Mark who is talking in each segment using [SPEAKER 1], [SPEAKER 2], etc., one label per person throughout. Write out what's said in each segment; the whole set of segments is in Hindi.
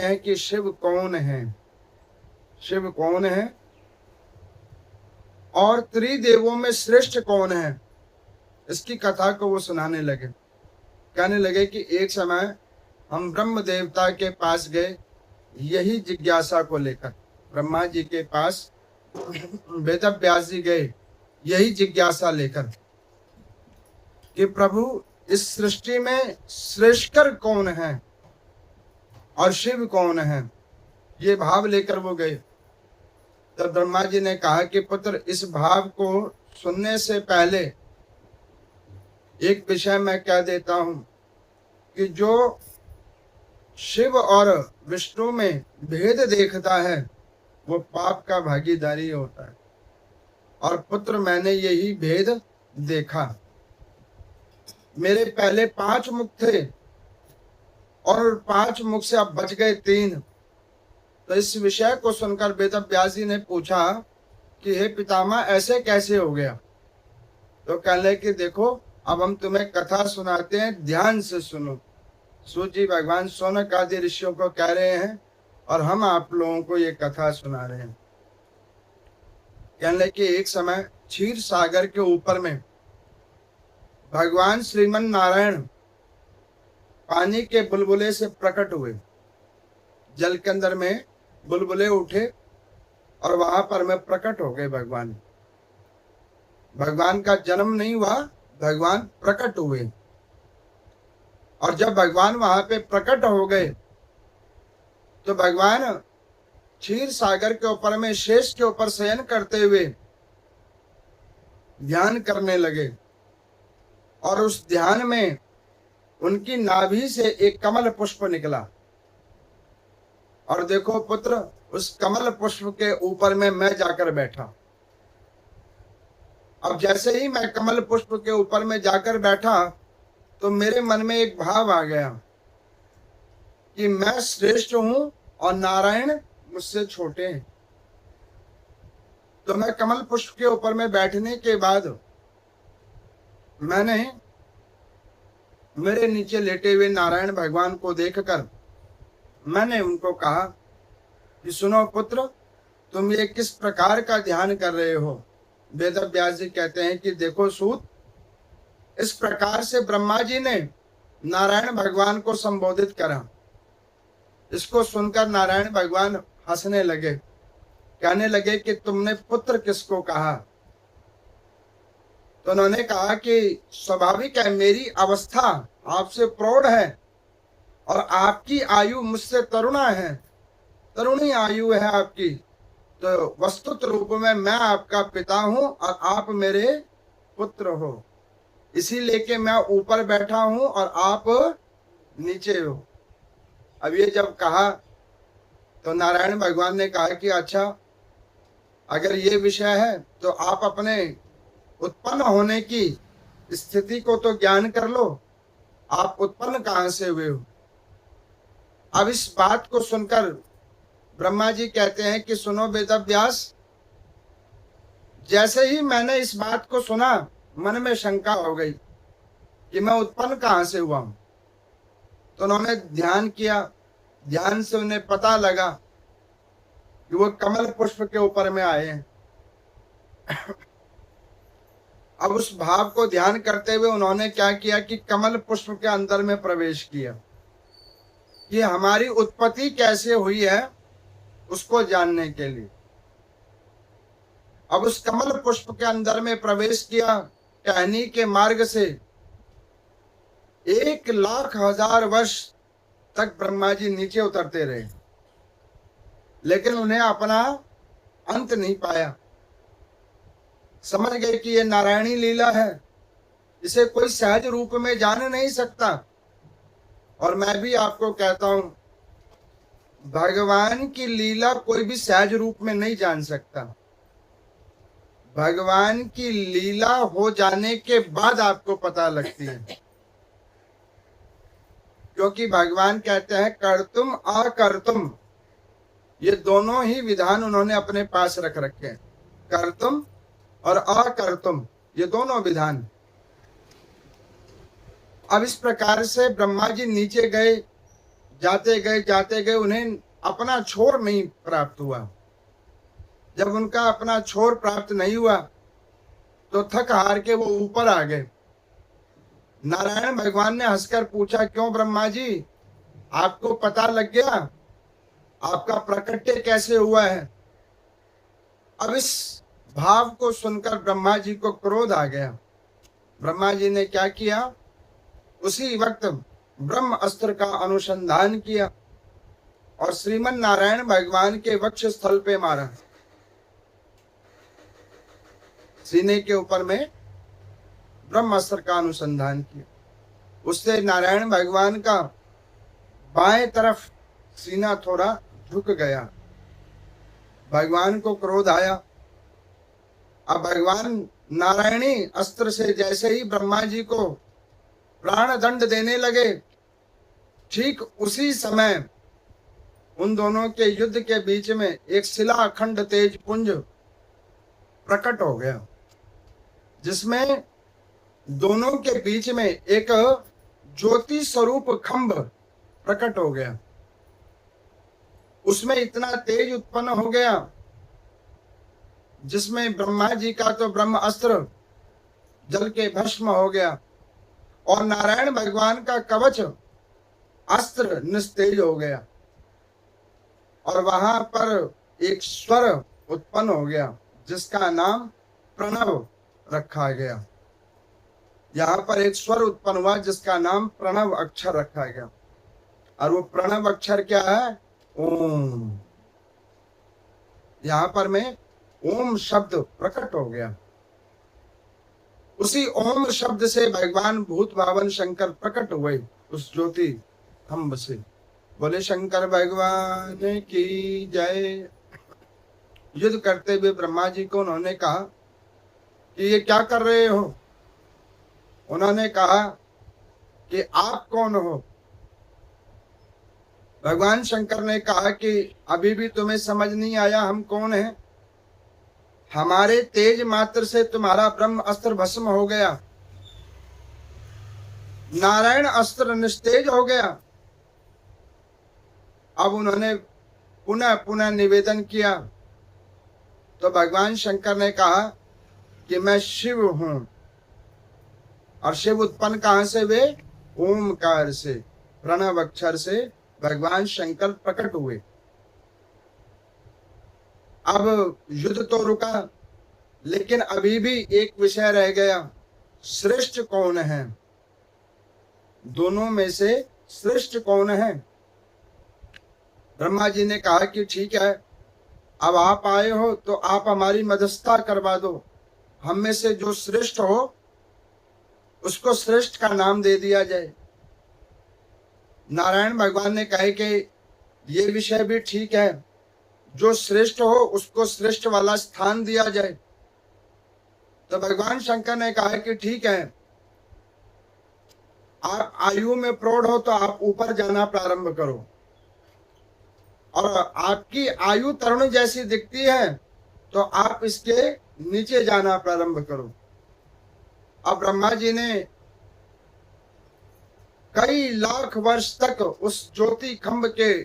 [SPEAKER 1] हैं कि शिव कौन है, शिव कौन है और त्रिदेवों में श्रेष्ठ कौन है, इसकी कथा को वो सुनाने लगे। कहने लगे कि एक समय हम ब्रह्म देवता के पास गए, यही जिज्ञासा को लेकर। ब्रह्मा जी के पास वेद व्यास जी गए यही जिज्ञासा लेकर कि प्रभु इस सृष्टि में श्रेष्ठकर कौन है और शिव कौन है, ये भाव लेकर वो गए। तो ब्रह्मा जी ने कहा कि पुत्र, इस भाव को सुनने से पहले एक विषय मैं कह देता हूं कि जो शिव और विष्णु में भेद देखता है वो पाप का भागीदारी होता है। और पुत्र, मैंने यही भेद देखा। मेरे पहले 5 मुख थे और 5 मुख से अब बच गए 3। तो इस विषय को सुनकर वेद व्यास जी ने पूछा कि हे पितामह, ऐसे कैसे हो गया? तो कहने कि देखो, अब हम तुम्हें कथा सुनाते हैं, ध्यान से सुनो। सूत जी भगवान शौनक आदि ऋषियों को कह रहे हैं और हम आप लोगों को ये कथा सुना रहे हैं। कहने कि एक समय क्षीर सागर के ऊपर में भगवान श्रीमन नारायण पानी के बुलबुले से प्रकट हुए। जल के अंदर में बुलबुले उठे और वहां पर में प्रकट हो गए भगवान। भगवान का जन्म नहीं हुआ, भगवान प्रकट हुए। और जब भगवान वहां पे प्रकट हो गए तो भगवान क्षीर सागर के ऊपर में शेष के ऊपर शयन करते हुए ध्यान करने लगे। और उस ध्यान में उनकी नाभि से एक कमल पुष्प निकला। और देखो पुत्र, उस कमल पुष्प के ऊपर में मैं जाकर बैठा। अब जैसे ही मैं कमल पुष्प के ऊपर में जाकर बैठा तो मेरे मन में एक भाव आ गया कि मैं श्रेष्ठ हूं और नारायण मुझसे छोटे हैं। तो मैं कमल पुष्प के ऊपर में बैठने के बाद मैंने मेरे नीचे लेटे हुए नारायण भगवान को देखकर मैंने उनको कहा कि सुनो पुत्र, तुम ये किस प्रकार का ध्यान कर रहे हो? वेद व्यास जी कहते हैं कि देखो सूत, इस प्रकार से ब्रह्मा जी ने नारायण भगवान को संबोधित करा। इसको सुनकर नारायण भगवान हंसने लगे, कहने लगे कि तुमने पुत्र किसको कहा? तो उन्होंने कहा कि स्वाभाविक है, मेरी अवस्था आपसे प्रौढ़ है और आपकी आयु मुझसे तरुणा है, तरुणी आयु है आपकी। तो वस्तुत रूप में मैं आपका पिता हूं और आप मेरे पुत्र हो, इसीलिए कि मैं ऊपर बैठा हूं और आप नीचे हो। अब ये जब कहा तो नारायण भगवान ने कहा कि अच्छा, अगर ये विषय है तो आप अपने उत्पन्न होने की स्थिति को तो ज्ञान कर लो, आप उत्पन्न कहां से हुए हो? अब इस बात को सुनकर ब्रह्मा जी कहते हैं कि सुनो वेद व्यास, जैसे ही मैंने इस बात को सुना मन में शंका हो गई कि मैं उत्पन्न कहां से हुआ हूं। तो उन्होंने ध्यान किया, ध्यान से उन्हें पता लगा कि वो कमल पुष्प के ऊपर में आए हैं। अब उस भाव को ध्यान करते हुए उन्होंने क्या किया कि कमल पुष्प के अंदर में प्रवेश किया कि हमारी उत्पत्ति कैसे हुई है उसको जानने के लिए। अब उस कमल पुष्प के अंदर में प्रवेश किया, टहनी के मार्ग से 1,00,000 वर्ष तक ब्रह्मा जी नीचे उतरते रहे, लेकिन उन्हें अपना अंत नहीं पाया। समझ गए कि ये नारायणी लीला है, इसे कोई सहज रूप में जान नहीं सकता। और मैं भी आपको कहता हूं, भगवान की लीला कोई भी सहज रूप में नहीं जान सकता। भगवान की लीला हो जाने के बाद आपको पता लगती है, क्योंकि भगवान कहते हैं कर्तुम अकर्तुम, ये दोनों ही विधान उन्होंने अपने पास रख रखे हैं। कर्तुम और अकर्तुम, ये दोनों विधान। अब इस प्रकार से ब्रह्मा जी नीचे गए, जाते गए उन्हें अपना छोर नहीं प्राप्त हुआ। जब उनका अपना छोर प्राप्त नहीं हुआ तो थक हार के वो ऊपर आ गए। नारायण भगवान ने हंसकर पूछा, क्यों ब्रह्मा जी, आपको पता लग गया? आपका प्रकट्य कैसे हुआ है? अब इस भाव को सुनकर ब्रह्मा जी को क्रोध आ गया। ब्रह्मा जी ने क्या किया? उसी वक्त ब्रह्म अस्त्र का अनुसंधान किया और श्रीमन नारायण भगवान के वक्ष स्थल पे मारा। सीने के ऊपर में ब्रह्म अस्त्र का अनुसंधान किया। उससे नारायण भगवान का बाएं तरफ सीना थोड़ा झुक गया। भगवान को क्रोध आया। अब भगवान नारायणी अस्त्र से जैसे ही ब्रह्मा जी को प्राण दंड देने लगे, ठीक उसी समय उन दोनों के युद्ध के बीच में एक शिलाखंड तेज पुंज प्रकट हो गया, जिसमें दोनों के बीच में एक ज्योति स्वरूप खंभ प्रकट हो गया। उसमें इतना तेज उत्पन्न हो गया जिसमें ब्रह्मा जी का तो ब्रह्म अस्त्र जल के भस्म हो गया और नारायण भगवान का कवच अस्त्र निस्तेज हो गया और वहां पर एक स्वर उत्पन्न हो गया जिसका नाम प्रणव रखा गया। यहाँ पर एक स्वर उत्पन्न हुआ जिसका नाम प्रणव अक्षर रखा गया और वो प्रणव अक्षर क्या है? ओम। यहाँ पर में ओम शब्द प्रकट हो गया। उसी ओम शब्द से भगवान भूत भावन शंकर प्रकट हुए उस ज्योति खंभ से। बोले शंकर भगवान की जय। युद्ध करते हुए ब्रह्मा जी को उन्होंने कहा कि ये क्या कर रहे हो? उन्होंने कहा कि आप कौन हो? भगवान शंकर ने कहा कि अभी भी तुम्हें समझ नहीं आया हम कौन हैं? हमारे तेज मात्र से तुम्हारा ब्रह्म अस्त्र भस्म हो गया, नारायण अस्त्र निस्तेज हो गया। अब उन्होंने पुनः पुनः निवेदन किया तो भगवान शंकर ने कहा कि मैं शिव हूं। और शिव उत्पन्न कहां से हुए? ओमकार से, प्रणव अक्षर से भगवान शंकर प्रकट हुए। अब युद्ध तो रुका, लेकिन अभी भी एक विषय रह गया, श्रेष्ठ कौन है? दोनों में से श्रेष्ठ कौन है? ब्रह्मा जी ने कहा कि ठीक है, अब आप आए हो तो आप हमारी मध्यस्थता करवा दो। हम में से जो श्रेष्ठ हो उसको श्रेष्ठ का नाम दे दिया जाए। नारायण भगवान ने कहे कि ये विषय भी ठीक है, जो श्रेष्ठ हो उसको श्रेष्ठ वाला स्थान दिया जाए। तो भगवान शंकर ने कहा कि ठीक है, आप आयु में प्रौढ़ हो तो आप ऊपर जाना प्रारंभ करो और आपकी आयु तरुण जैसी दिखती है तो आप इसके नीचे जाना प्रारंभ करो। अब ब्रह्मा जी ने कई लाख वर्ष तक उस ज्योति खंभ के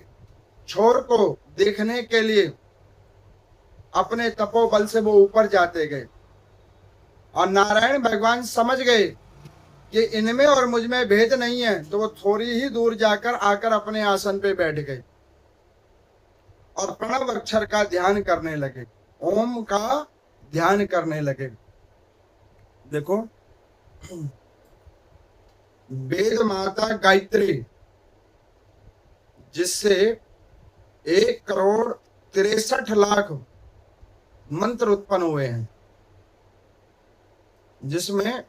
[SPEAKER 1] छोर को देखने के लिए अपने तपोबल से वो ऊपर जाते गए और नारायण भगवान समझ गए कि इनमें और मुझ में भेद नहीं है, तो वो थोड़ी ही दूर जाकर आकर अपने आसन पे बैठ गए और प्रणव अक्षर का ध्यान करने लगे, ओम का ध्यान करने लगे। देखो, वेद माता गायत्री जिससे 1,63,00,000 मंत्र उत्पन्न हुए हैं, जिसमें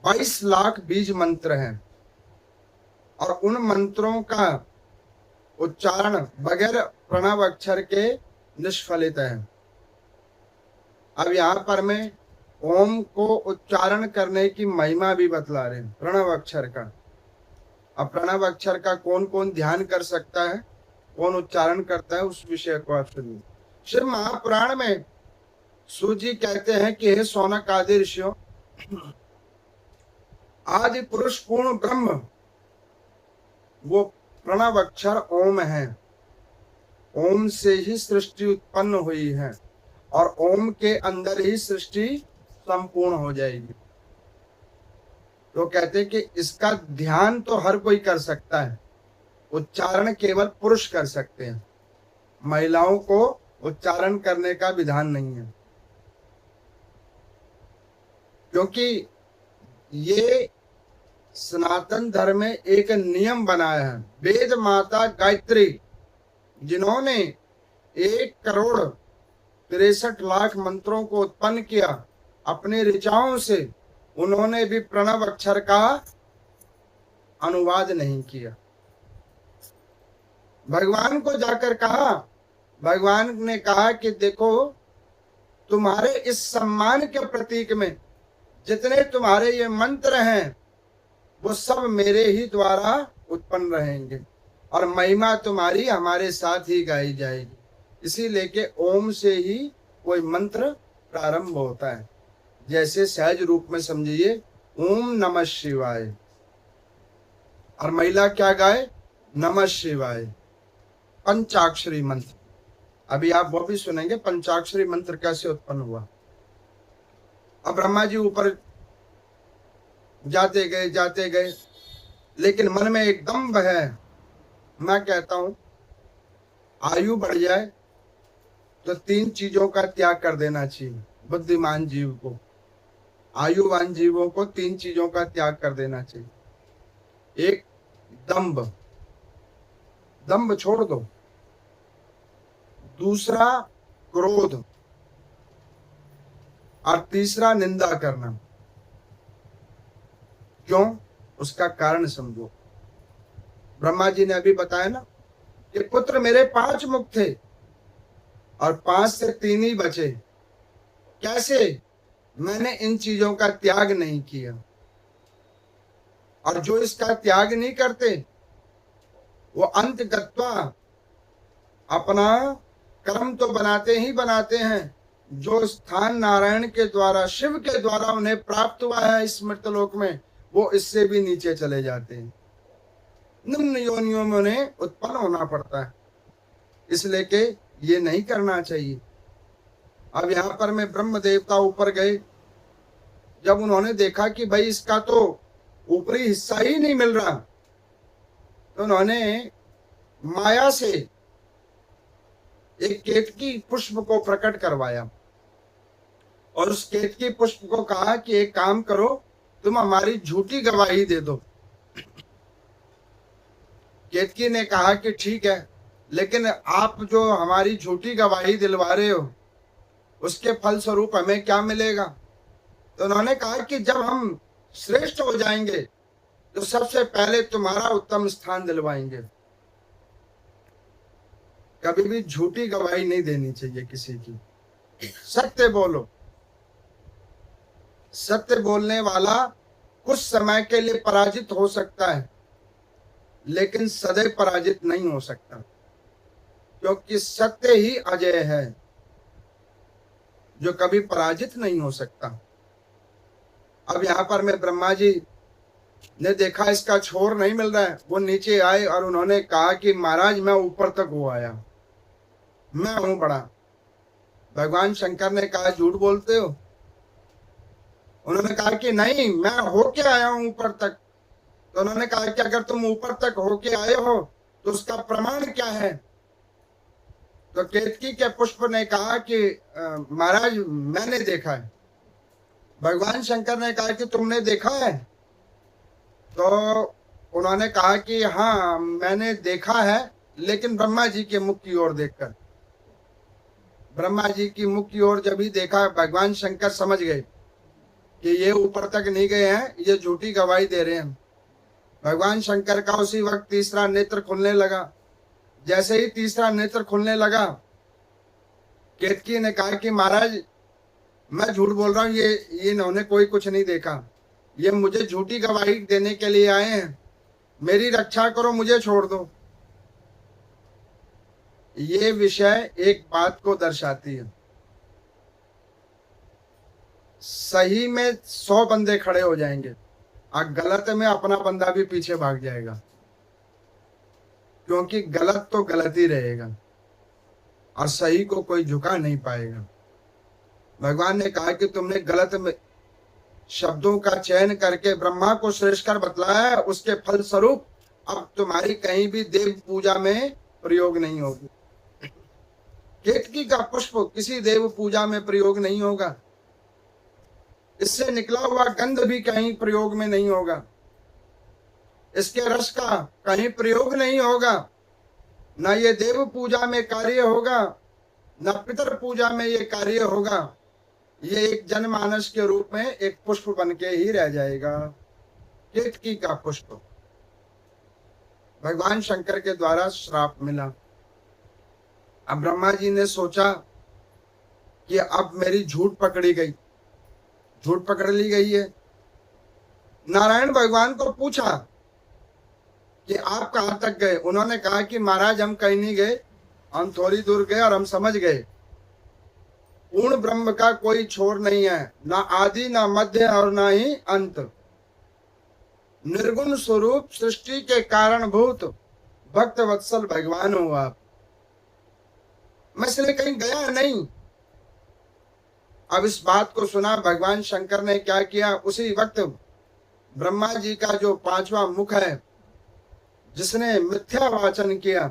[SPEAKER 1] 22 लाख बीज मंत्र हैं और उन मंत्रों का उच्चारण बगैर प्रणव अक्षर के निष्फलित है। अब यहाँ पर मैं ओम को उच्चारण करने की महिमा भी बतला रहे हैं, प्रणव अक्षर का। अब प्रणव अक्षर का कौन कौन ध्यान कर सकता है, कौन उच्चारण करता है, उस विषय को आप सुनिए। शिव महापुराण में सूत जी कहते हैं कि हे सौनक आदि ऋषियों, आदि पुरुष पूर्ण ब्रह्म वो प्रणव अक्षर ओम है। ओम से ही सृष्टि उत्पन्न हुई है और ओम के अंदर ही सृष्टि संपूर्ण हो जाएगी। तो कहते कि इसका ध्यान तो हर कोई कर सकता है, उच्चारण केवल पुरुष कर सकते हैं, महिलाओं को उच्चारण करने का विधान नहीं है। क्योंकि ये सनातन धर्म में एक नियम बनाया है। वेद माता गायत्री जिन्होंने 1,63,00,000 मंत्रों को उत्पन्न किया अपनी ऋचाओं से, उन्होंने भी प्रणव अक्षर का अनुवाद नहीं किया। भगवान को जाकर कहा, भगवान ने कहा कि देखो तुम्हारे इस सम्मान के प्रतीक में जितने तुम्हारे ये मंत्र हैं वो सब मेरे ही द्वारा उत्पन्न रहेंगे और महिमा तुम्हारी हमारे साथ ही गाई जाएगी। इसीलिए के ओम से ही कोई मंत्र प्रारंभ होता है। जैसे सहज रूप में समझिए, ओम नमः शिवाय, और महिला क्या गाए, नमः शिवाय, पंचाक्षरी मंत्र। अभी आप वो भी सुनेंगे पंचाक्षरी मंत्र कैसे उत्पन्न हुआ। अब ब्रह्मा जी ऊपर जाते गए, लेकिन मन में एक दम्भ है। मैं कहता हूं आयु बढ़ जाए तो 3 चीजों का त्याग कर देना चाहिए बुद्धिमान जीव को। आयुवान जीवों को 3 चीजों का त्याग कर देना चाहिए। एक, दंभ, दंभ छोड़ दो। दूसरा, क्रोध, और तीसरा, निंदा करना। क्यों? उसका कारण समझो। ब्रह्मा जी ने अभी बताया ना कि पुत्र मेरे 5 मुख थे और 5 से 3 ही बचे। कैसे? मैंने इन चीजों का त्याग नहीं किया। और जो इसका त्याग नहीं करते वो अंत गत्वा अपना कर्म तो बनाते ही बनाते हैं। जो स्थान नारायण के द्वारा, शिव के द्वारा उन्हें प्राप्त हुआ है इस मृतलोक में, वो इससे भी नीचे चले जाते हैं। निम्न योनियों में उन्हें उत्पन्न होना पड़ता है। इसलिए कि ये नहीं करना चाहिए। अब यहाँ पर में ब्रह्म देवता ऊपर गए। जब उन्होंने देखा कि भाई इसका तो ऊपरी हिस्सा ही नहीं मिल रहा, तो उन्होंने माया से एक केतकी पुष्प को प्रकट करवाया और उस केतकी पुष्प को कहा कि एक काम करो, तुम हमारी झूठी गवाही दे दो। केतकी ने कहा कि ठीक है, लेकिन आप जो हमारी झूठी गवाही दिलवा रहे हो उसके फल स्वरूप हमें क्या मिलेगा? तो उन्होंने कहा कि जब हम श्रेष्ठ हो जाएंगे तो सबसे पहले तुम्हारा उत्तम स्थान दिलवाएंगे। कभी भी झूठी गवाही नहीं देनी चाहिए किसी की। सत्य बोलो। सत्य बोलने वाला कुछ समय के लिए पराजित हो सकता है, लेकिन सदैव पराजित नहीं हो सकता, क्योंकि सत्य ही अजय है जो कभी पराजित नहीं हो सकता। अब यहाँ पर मैं ब्रह्मा जी ने देखा इसका छोर नहीं मिल रहा है, वो नीचे आए और उन्होंने कहा कि महाराज मैं ऊपर तक हो आया, मैं हूं बड़ा। भगवान शंकर ने कहा झूठ बोलते हो। उन्होंने कहा कि नहीं, मैं होके आया हूं ऊपर तक। तो उन्होंने कहा कि अगर तुम ऊपर तक होके आए हो तो उसका प्रमाण क्या है? तो केतकी के पुष्प ने कहा कि महाराज मैंने देखा है। भगवान शंकर ने कहा कि तुमने देखा है? तो उन्होंने कहा कि हाँ मैंने देखा है, लेकिन ब्रह्मा जी के मुख की ओर देखकर। ब्रह्मा जी की मुख की ओर जब ही देखा, भगवान शंकर समझ गए कि ये ऊपर तक नहीं गए हैं, ये झूठी गवाही दे रहे हैं। भगवान शंकर का उसी वक्त तीसरा नेत्र खुलने लगा। जैसे ही तीसरा नेत्र खुलने लगा, केतकी ने कहा कि महाराज मैं झूठ बोल रहा हूं, ये इन्होंने कोई कुछ नहीं देखा, ये मुझे झूठी गवाही देने के लिए आए हैं, मेरी रक्षा करो, मुझे छोड़ दो। ये विषय एक बात को दर्शाती है, सही में 100 बंदे खड़े हो जाएंगे और गलत में अपना बंदा भी पीछे भाग जाएगा। क्योंकि गलत तो गलत ही रहेगा और सही को कोई झुका नहीं पाएगा। भगवान ने कहा कि तुमने गलत शब्दों का चयन करके ब्रह्मा को श्रेष्ठकर बतलाया, उसके फल स्वरूप अब तुम्हारी कहीं भी देव पूजा में प्रयोग नहीं होगी। केतकी का पुष्प किसी देव पूजा में प्रयोग नहीं होगा, इससे निकला हुआ गंध भी कहीं प्रयोग में नहीं होगा, इसके रस का कहीं प्रयोग नहीं होगा, न ये देव पूजा में कार्य होगा, न पितर पूजा में ये कार्य होगा। ये एक जनमानस के रूप में एक पुष्प बन के ही रह जाएगा, केतकी का पुष्प। भगवान शंकर के द्वारा श्राप मिला। अब ब्रह्मा जी ने सोचा कि अब मेरी झूठ पकड़ी गई, झूठ पकड़ ली गई है। नारायण भगवान को पूछा कि आप कहां तक गए। उन्होंने कहा कि महाराज हम कहीं नहीं गए, हम थोड़ी दूर गए और हम समझ गए पूर्ण ब्रह्म का कोई छोर नहीं है, ना आदि ना मध्य और ना ही अंत। निर्गुण स्वरूप सृष्टि के कारणभूत भक्त वत्सल भगवान हो आप। मैं इसलिए कहीं गया नहीं। अब इस बात को सुना भगवान शंकर ने क्या किया, उसी वक्त ब्रह्मा जी का जो पांचवा मुख है, जिसने मिथ्या वाचन किया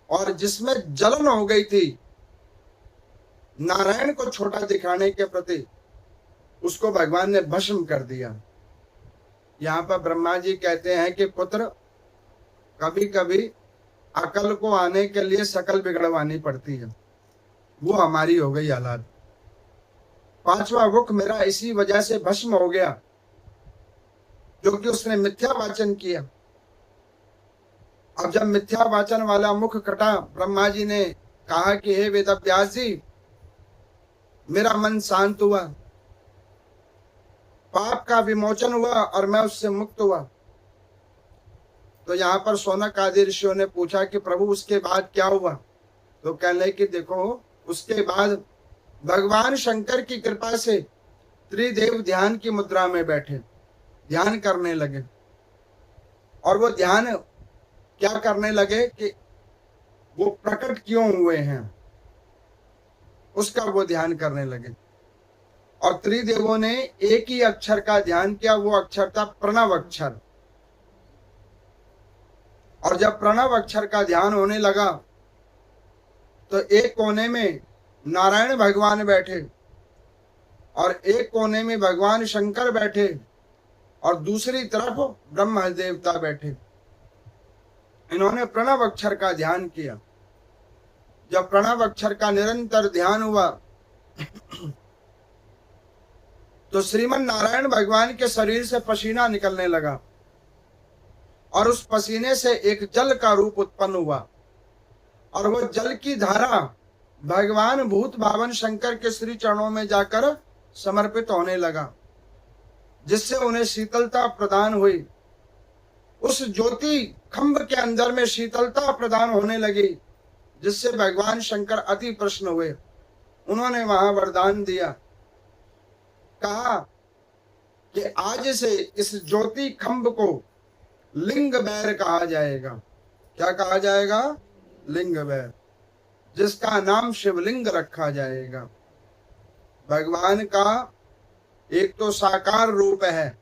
[SPEAKER 1] और जिसमें जलन हो गई थी नारायण को छोटा दिखाने के प्रति, उसको भगवान ने भस्म कर दिया। यहाँ पर ब्रह्मा जी कहते हैं कि पुत्र, कभी कभी अकल को आने के लिए शकल बिगड़वानी पड़ती है, वो हमारी हो गई हालात। पांचवा मुख मेरा इसी वजह से भस्म हो गया, जो कि उसने मिथ्या वाचन किया। अब जब मिथ्या वाचन वाला मुख कटा, ब्रह्मा जी ने कहा कि हे वेद व्यास जी, मेरा मन शांत हुआ, पाप का विमोचन हुआ और मैं उससे मुक्त हुआ। तो यहाँ पर शौनक आदि ऋषियों ने पूछा कि प्रभु उसके बाद क्या हुआ। तो कहने कि देखो, उसके बाद भगवान शंकर की कृपा से त्रिदेव ध्यान की मुद्रा में बैठे, ध्यान करने लगे। और वो ध्यान क्या करने लगे कि वो प्रकट क्यों हुए हैं, उसका वो ध्यान करने लगे। और त्रिदेवों ने एक ही अक्षर का ध्यान किया, वो अक्षर था प्रणव अक्षर। और जब प्रणव अक्षर का ध्यान होने लगा तो एक कोने में नारायण भगवान बैठे और एक कोने में भगवान शंकर बैठे और दूसरी तरफ ब्रह्म देवता बैठे। इन्होंने प्रणव अक्षर का ध्यान किया। जब प्रणव अक्षर का निरंतर ध्यान हुआ तो श्रीमन नारायण भगवान के शरीर से पसीना निकलने लगा और उस पसीने से एक जल का रूप उत्पन्न हुआ और वो जल की धारा भगवान भूत भावन शंकर के श्री चरणों में जाकर समर्पित होने लगा, जिससे उन्हें शीतलता प्रदान हुई। उस ज्योति खंभ के अंदर में शीतलता प्रदान होने लगी, जिससे भगवान शंकर अति प्रसन्न हुए। उन्होंने वहां वरदान दिया, कहा कि आज से इस ज्योति खंभ को लिंग बैर कहा जाएगा। क्या कहा जाएगा? लिंग बैर, जिसका नाम शिवलिंग रखा जाएगा। भगवान का एक तो साकार रूप है,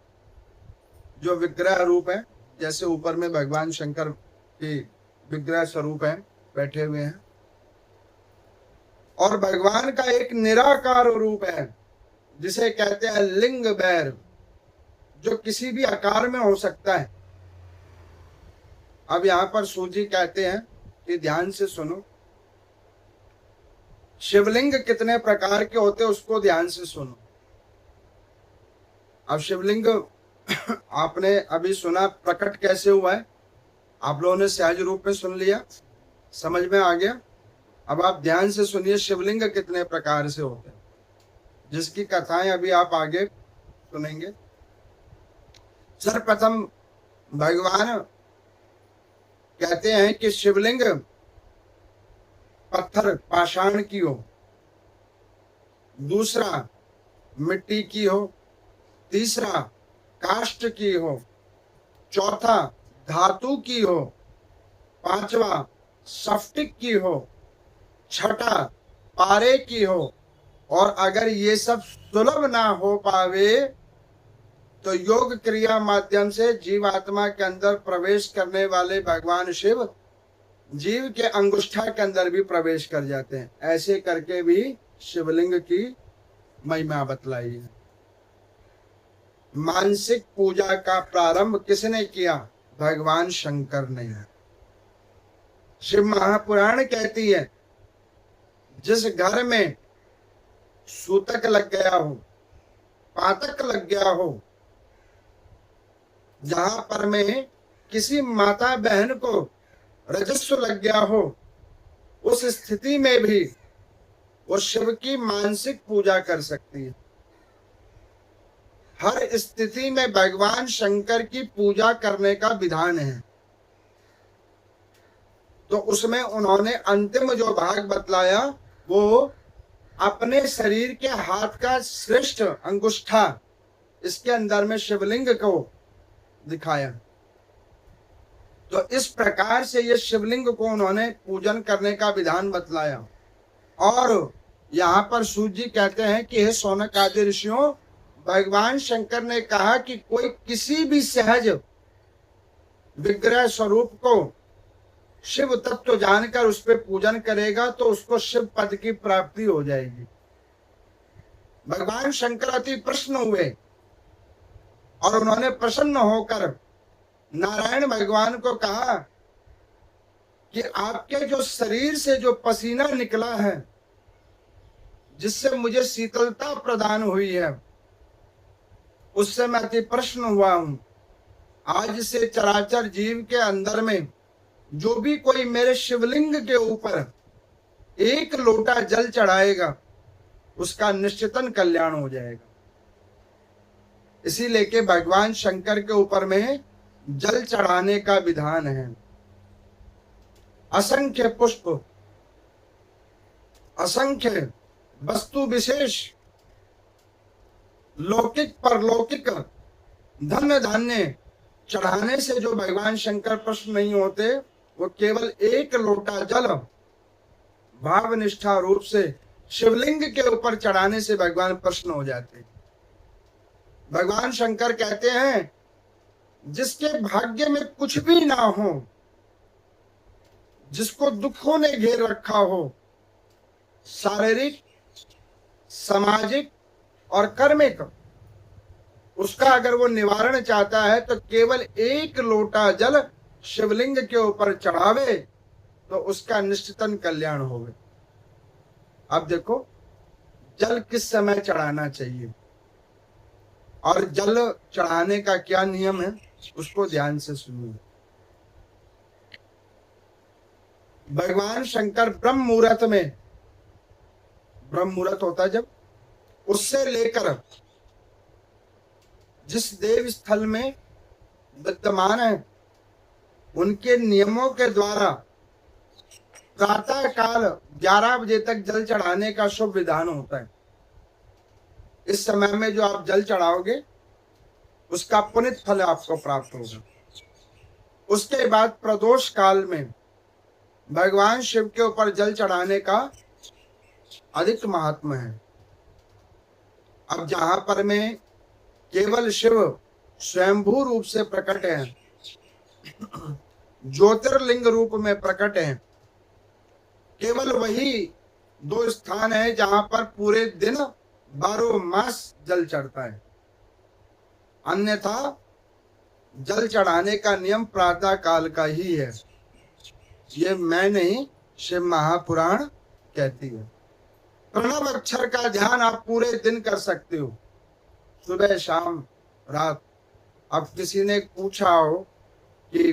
[SPEAKER 1] जो विग्रह रूप है, जैसे ऊपर में भगवान शंकर की विग्रह स्वरूप है, बैठे हुए हैं। और भगवान का एक निराकार रूप है, जिसे कहते हैं लिंग बैर, जो किसी भी आकार में हो सकता है। अब यहां पर सूजी कहते हैं कि ध्यान से सुनो, शिवलिंग कितने प्रकार के होते हैं उसको ध्यान से सुनो। अब शिवलिंग आपने अभी सुना प्रकट कैसे हुआ है, आप लोगों ने सहज रूप में सुन लिया, समझ में आ गया। अब आप ध्यान से सुनिए शिवलिंग कितने प्रकार से होते हैं, जिसकी कथाएं अभी आप आगे सुनेंगे। सर्वप्रथम भगवान कहते हैं कि शिवलिंग पत्थर पाषाण की हो, दूसरा मिट्टी की हो, तीसरा काष्ठ की हो, चौथा धातु की हो पांचवा सफ्टिक की हो, छठा पारे की हो, और अगर ये सब सुलभ ना हो पावे तो योग क्रिया माध्यम से जीवात्मा के अंदर प्रवेश करने वाले भगवान शिव जीव के अंगुष्ठा के अंदर भी प्रवेश कर जाते हैं। ऐसे करके भी शिवलिंग की महिमा बतलाई है। मानसिक पूजा का प्रारंभ किसने किया? भगवान शंकर ने। शिव महापुराण कहती है, जिस घर में सूतक लग गया हो, पातक लग गया हो, जहां पर में किसी माता बहन को रजस्व लग गया हो, उस स्थिति में भी वो शिव की मानसिक पूजा कर सकती है। हर स्थिति में भगवान शंकर की पूजा करने का विधान है। तो उसमें उन्होंने अंतिम जो भाग बतलाया वो अपने शरीर के हाथ का श्रेष्ठ अंगुष्ठा, इसके अंदर में शिवलिंग को दिखाया। तो इस प्रकार से ये शिवलिंग को उन्होंने पूजन करने का विधान बतलाया। और यहाँ पर सूत जी कहते हैं कि हे शौनक आदि ऋषियों, भगवान शंकर ने कहा कि कोई किसी भी सहज विग्रह स्वरूप को शिव तत्व जानकर उस पर पूजन करेगा तो उसको शिव पद की प्राप्ति हो जाएगी। भगवान शंकर अति प्रसन्न हुए और उन्होंने प्रसन्न होकर नारायण भगवान को कहा कि आपके जो शरीर से जो पसीना निकला है, जिससे मुझे शीतलता प्रदान हुई है, उससे मैं अति प्रसन्न हुआ हूं। आज से चराचर जीव के अंदर में जो भी कोई मेरे शिवलिंग के ऊपर एक लोटा जल चढ़ाएगा उसका निश्चितन कल्याण हो जाएगा। इसी लेके भगवान शंकर के ऊपर में जल चढ़ाने का विधान है। असंख्य पुष्प, असंख्य वस्तु विशेष, लौकिक परलौकिक धन धान्य चढ़ाने से जो भगवान शंकर प्रसन्न नहीं होते, वो केवल एक लोटा जल भावनिष्ठा रूप से शिवलिंग के ऊपर चढ़ाने से भगवान प्रसन्न हो जाते। भगवान शंकर कहते हैं, जिसके भाग्य में कुछ भी ना हो, जिसको दुखों ने घेर रखा हो, शारीरिक, सामाजिक और कर्मिक, उसका अगर वो निवारण चाहता है तो केवल एक लोटा जल शिवलिंग के ऊपर चढ़ावे तो उसका निश्चितन कल्याण होवे। अब देखो, जल किस समय चढ़ाना चाहिए और जल चढ़ाने का क्या नियम है, उसको ध्यान से सुनिए। भगवान शंकर ब्रह्म मुहूर्त में, ब्रह्म मुहूर्त होता है जब, उससे लेकर जिस देव स्थल में विद्यमान है उनके नियमों के द्वारा प्रातः काल 11 बजे तक जल चढ़ाने का शुभ विधान होता है। इस समय में जो आप जल चढ़ाओगे उसका पुनित फल आपको प्राप्त होगा। उसके बाद प्रदोष काल में भगवान शिव के ऊपर जल चढ़ाने का अधिक महात्मा है। अब जहां पर में केवल शिव स्वयंभू रूप से प्रकट है, ज्योतिर्लिंग रूप में प्रकट है, केवल वही 2 स्थान है जहां पर पूरे दिन 12 मास जल चढ़ता है। अन्यथा जल चढ़ाने का नियम प्रातः काल का ही है। ये मैं नहीं, शिव महापुराण कहती है। प्रणव अक्षर का ध्यान आप पूरे दिन कर सकते हो, सुबह शाम रात। अब किसी ने पूछा हो कि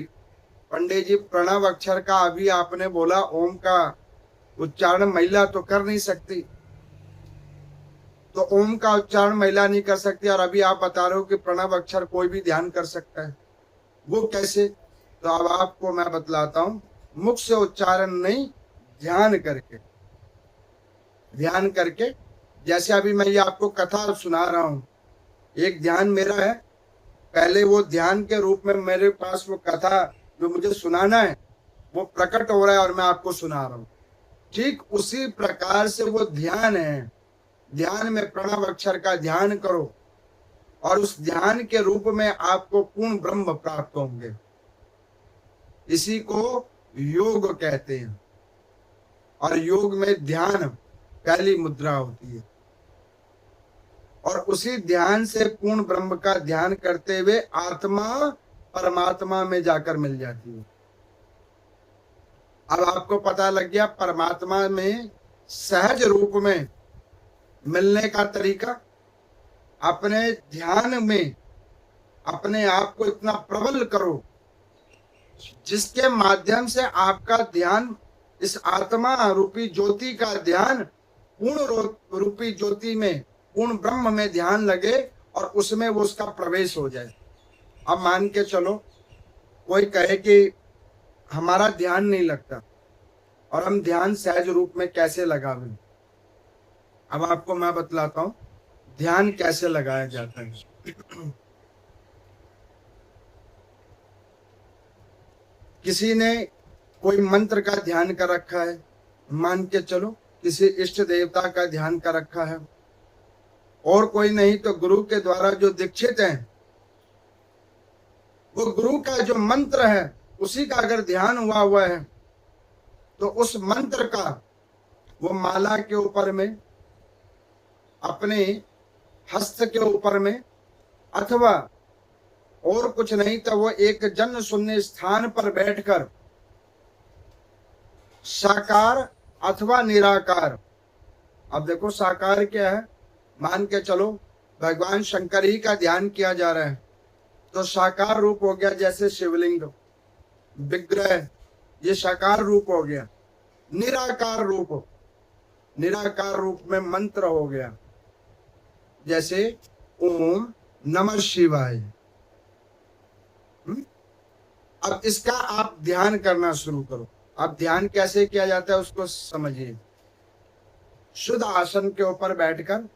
[SPEAKER 1] पंडित जी प्रणव अक्षर का अभी आपने बोला ओम का उच्चारण महिला तो कर नहीं सकती, तो ओम का उच्चारण महिला नहीं कर सकती और अभी आप बता रहे हो कि प्रणव अक्षर कोई भी ध्यान कर सकता है, वो कैसे? तो अब आपको मैं बतलाता हूं, मुख से उच्चारण नहीं, ध्यान करके, ध्यान करके। जैसे अभी मैं ये आपको कथा सुना रहा हूं, एक ध्यान मेरा है, पहले वो ध्यान के रूप में मेरे पास वो कथा जो मुझे सुनाना है वो प्रकट हो रहा है और मैं आपको सुना रहा हूं। ठीक उसी प्रकार से वो ध्यान है। ध्यान में प्रणव अक्षर का ध्यान करो और उस ध्यान के रूप में आपको पूर्ण ब्रह्म प्राप्त होंगे। इसी को योग कहते हैं और योग में ध्यान पहली मुद्रा होती है और उसी ध्यान से पूर्ण ब्रह्म का ध्यान करते हुए आत्मा परमात्मा में जाकर मिल जाती है। अब आपको पता लग गया परमात्मा में सहज रूप में मिलने का तरीका। अपने ध्यान में अपने आप को इतना प्रबल करो जिसके माध्यम से आपका ध्यान इस आत्मा रूपी ज्योति का ध्यान पूर्ण रूपी ज्योति में पूर्ण ब्रह्म में ध्यान लगे और उसमें वो उसका प्रवेश हो जाए। अब मान के चलो कोई कहे कि हमारा ध्यान नहीं लगता और हम ध्यान सहज रूप में कैसे लगावें। अब आपको मैं बतलाता हूं ध्यान कैसे लगाया जाता है। किसी ने कोई मंत्र का ध्यान कर रखा है, मान के चलो किसी इष्ट देवता का ध्यान कर रखा है, और कोई नहीं तो गुरु के द्वारा जो दीक्षित हैं वो गुरु का जो मंत्र है उसी का अगर ध्यान हुआ है तो उस मंत्र का वो माला के ऊपर में, अपने हस्त के ऊपर में, अथवा और कुछ नहीं तो वो एक जन शून्य स्थान पर बैठकर साकार अथवा निराकार। अब देखो साकार क्या है, मान के चलो भगवान शंकर ही का ध्यान किया जा रहा है तो साकार रूप हो गया, जैसे शिवलिंग विग्रह, ये साकार रूप हो गया। निराकार रूप में मंत्र हो गया, जैसे ओम नमः शिवाय। अब इसका आप ध्यान करना शुरू करो। अब ध्यान कैसे किया जाता है उसको समझिए। शुद्ध आसन के ऊपर बैठकर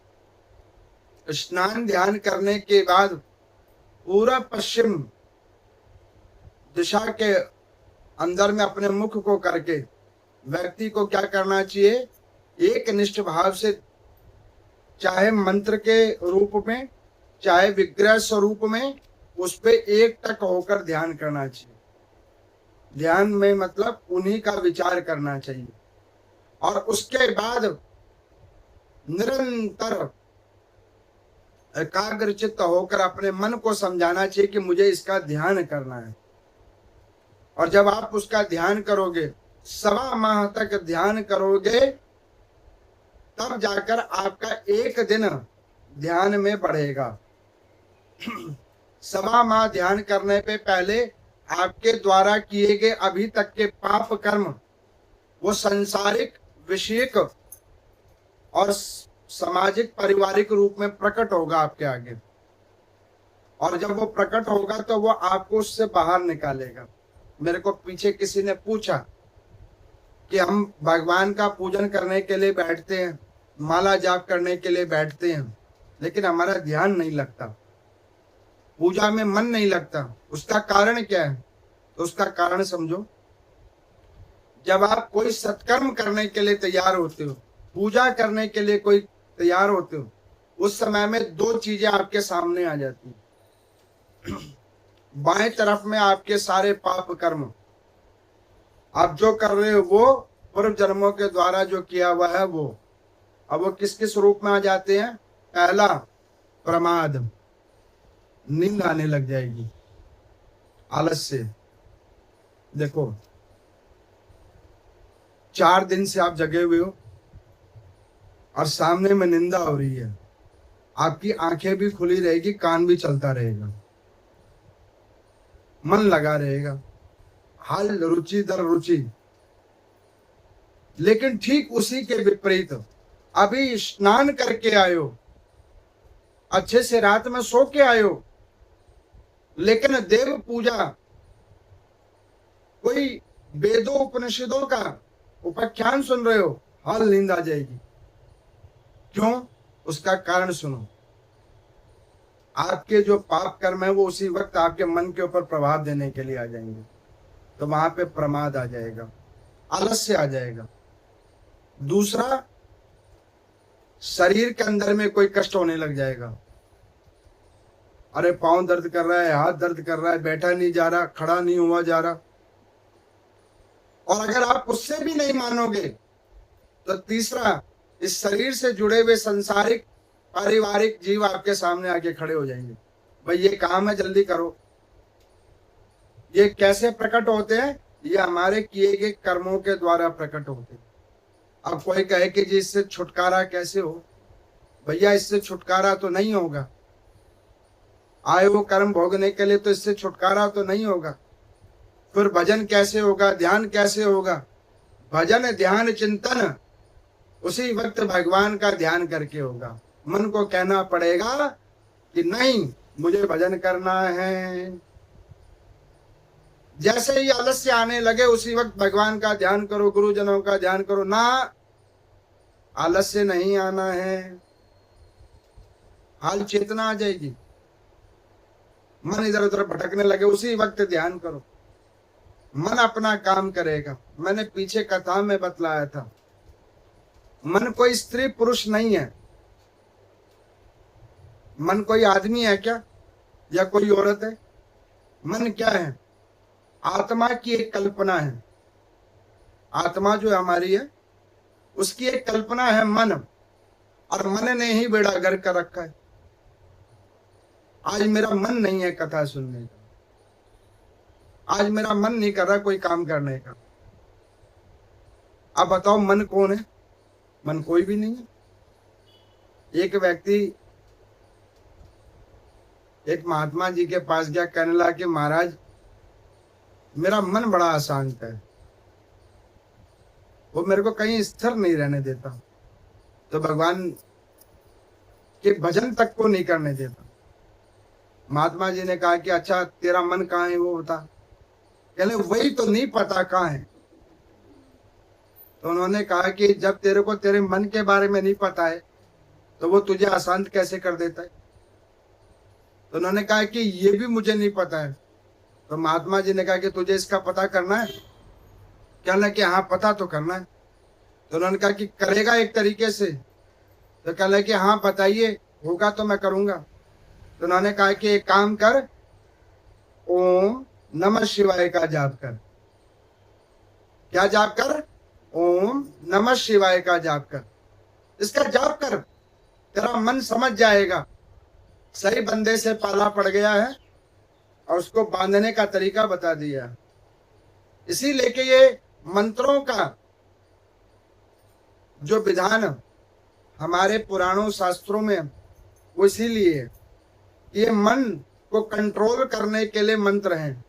[SPEAKER 1] स्नान ध्यान करने के बाद पूरा पश्चिम दिशा के अंदर में अपने मुख को करके व्यक्ति को क्या करना चाहिए, एक निष्ठ भाव से, चाहे मंत्र के रूप में चाहे विग्रह स्वरूप में, उस पे एक टक होकर ध्यान करना चाहिए। ध्यान में मतलब उन्हीं का विचार करना चाहिए और उसके बाद निरंतर एकाग्रचित्त होकर अपने मन को समझाना चाहिए कि मुझे इसका ध्यान करना है। और जब आप उसका ध्यान करोगे, 1.25 माह तक ध्यान करोगे, तब जाकर आपका एक दिन ध्यान में बढ़ेगा। 1.25 माह ध्यान करने पे पहले आपके द्वारा किए गए अभी तक के पाप कर्म वो सांसारिक, विषयिक और सामाजिक, पारिवारिक रूप में प्रकट होगा आपके आगे। और जब वो प्रकट होगा तो वो आपको उससे बाहर निकालेगा। मेरे को पीछे किसी ने पूछा कि हम भगवान का पूजन करने के लिए बैठते हैं, माला जाप करने के लिए बैठते हैं, लेकिन हमारा ध्यान नहीं लगता, पूजा में मन नहीं लगता, उसका कारण क्या है? तो उसका कारण समझो। जब आप कोई सत्कर्म करने के लिए तैयार होते हो, पूजा करने के लिए कोई तैयार होते हो, उस समय में 2 चीजें आपके सामने आ जाती हैं। बाएं तरफ में आपके सारे पाप कर्म, आप जो कर रहे हो वो पूर्व जन्मों के द्वारा जो किया हुआ है वो। अब वो किस किस रूप में आ जाते हैं? पहला, प्रमाद, नींद आने लग जाएगी, आलस्य। देखो 4 दिन से आप जगे हुए हो और सामने में निंदा हो रही है, आपकी आंखें भी खुली रहेगी, कान भी चलता रहेगा, मन लगा रहेगा, हाल रुचि दर रुचि। लेकिन ठीक उसी के विपरीत अभी स्नान करके आयो, अच्छे से रात में सो के आयो, लेकिन देव पूजा, कोई वेदों उपनिषदों का उपाख्यान सुन रहे हो, हाल नींद आ जाएगी। क्यों? उसका कारण सुनो। आपके जो पाप कर्म है वो उसी वक्त आपके मन के ऊपर प्रभाव देने के लिए आ जाएंगे। तो वहां पे प्रमाद आ जाएगा, आलस्य आ जाएगा। दूसरा, शरीर के अंदर में कोई कष्ट होने लग जाएगा। अरे पांव दर्द कर रहा है, हाथ दर्द कर रहा है, बैठा नहीं जा रहा, खड़ा नहीं हुआ जा रहा। और अगर आप उससे भी नहीं मानोगे तो तीसरा, इस शरीर से जुड़े हुए संसारिक पारिवारिक जीव आपके सामने आके खड़े हो जाएंगे। भाई ये काम है, जल्दी करो। ये कैसे प्रकट होते हैं? ये हमारे किए गए कर्मों के द्वारा प्रकट होते हैं। अब कोई कहे कि जी इससे छुटकारा कैसे हो? भैया इससे छुटकारा तो नहीं होगा। आए वो कर्म भोगने के लिए, तो इससे छुटकारा तो नहीं होगा। फिर भजन कैसे होगा? ध्यान कैसे होगा? भजन ध्यान चिंतन उसी वक्त भगवान का ध्यान करके होगा। मन को कहना पड़ेगा कि नहीं, मुझे भजन करना है। जैसे ही आलस्य आने लगे उसी वक्त भगवान का ध्यान करो, गुरुजनों का ध्यान करो। ना, आलस्य नहीं आना है। हाल चेतना आ जाएगी, मन इधर उधर भटकने लगे, उसी वक्त ध्यान करो, मन अपना काम करेगा। मैंने पीछे कथा में बतलाया था, मन कोई स्त्री पुरुष नहीं है। मन कोई आदमी है क्या, या कोई औरत है? मन क्या है? आत्मा की एक कल्पना है। आत्मा जो हमारी है उसकी एक कल्पना है मन, और मन ने ही बेड़ा गर्क कर रखा है। आज मेरा मन नहीं है कथा सुनने का, आज मेरा मन नहीं कर रहा कोई काम करने का। अब बताओ मन कौन है? मन कोई भी नहीं है। एक व्यक्ति एक महात्मा जी के पास गया, कहने लगा कि महाराज मेरा मन बड़ा अशांत है, वो मेरे को कहीं स्थिर नहीं रहने देता, तो भगवान के भजन तक को नहीं करने देता। महात्मा जी ने कहा कि अच्छा तेरा मन कहाँ है वो बता। कहले वही तो नहीं पता कहाँ है। तो उन्होंने कहा कि जब तेरे को तेरे मन के बारे में नहीं पता है तो वो तुझे अशांत कैसे कर देता है? तो उन्होंने कहा कि ये भी मुझे नहीं पता है। तो महात्मा जी ने कहा कि तुझे इसका पता करना है? कहने कि हाँ पता तो करना है। तो उन्होंने कहा कि करेगा एक तरीके से? तो कहने कि हाँ बताइए, होगा तो मैं करूंगा। तो उन्होंने कहा कि एक काम कर, ओम नमः शिवाय का जाप कर। क्या जाप कर? ओम नमः शिवाय का जाप कर। इसका जाप कर, तेरा मन समझ जाएगा सही बंदे से पाला पड़ गया है, और उसको बांधने का तरीका बता दिया। इसीलिए कि ये मंत्रों का जो विधान हमारे पुराणों शास्त्रों में, वो इसीलिए ये मन को कंट्रोल करने के लिए मंत्र हैं।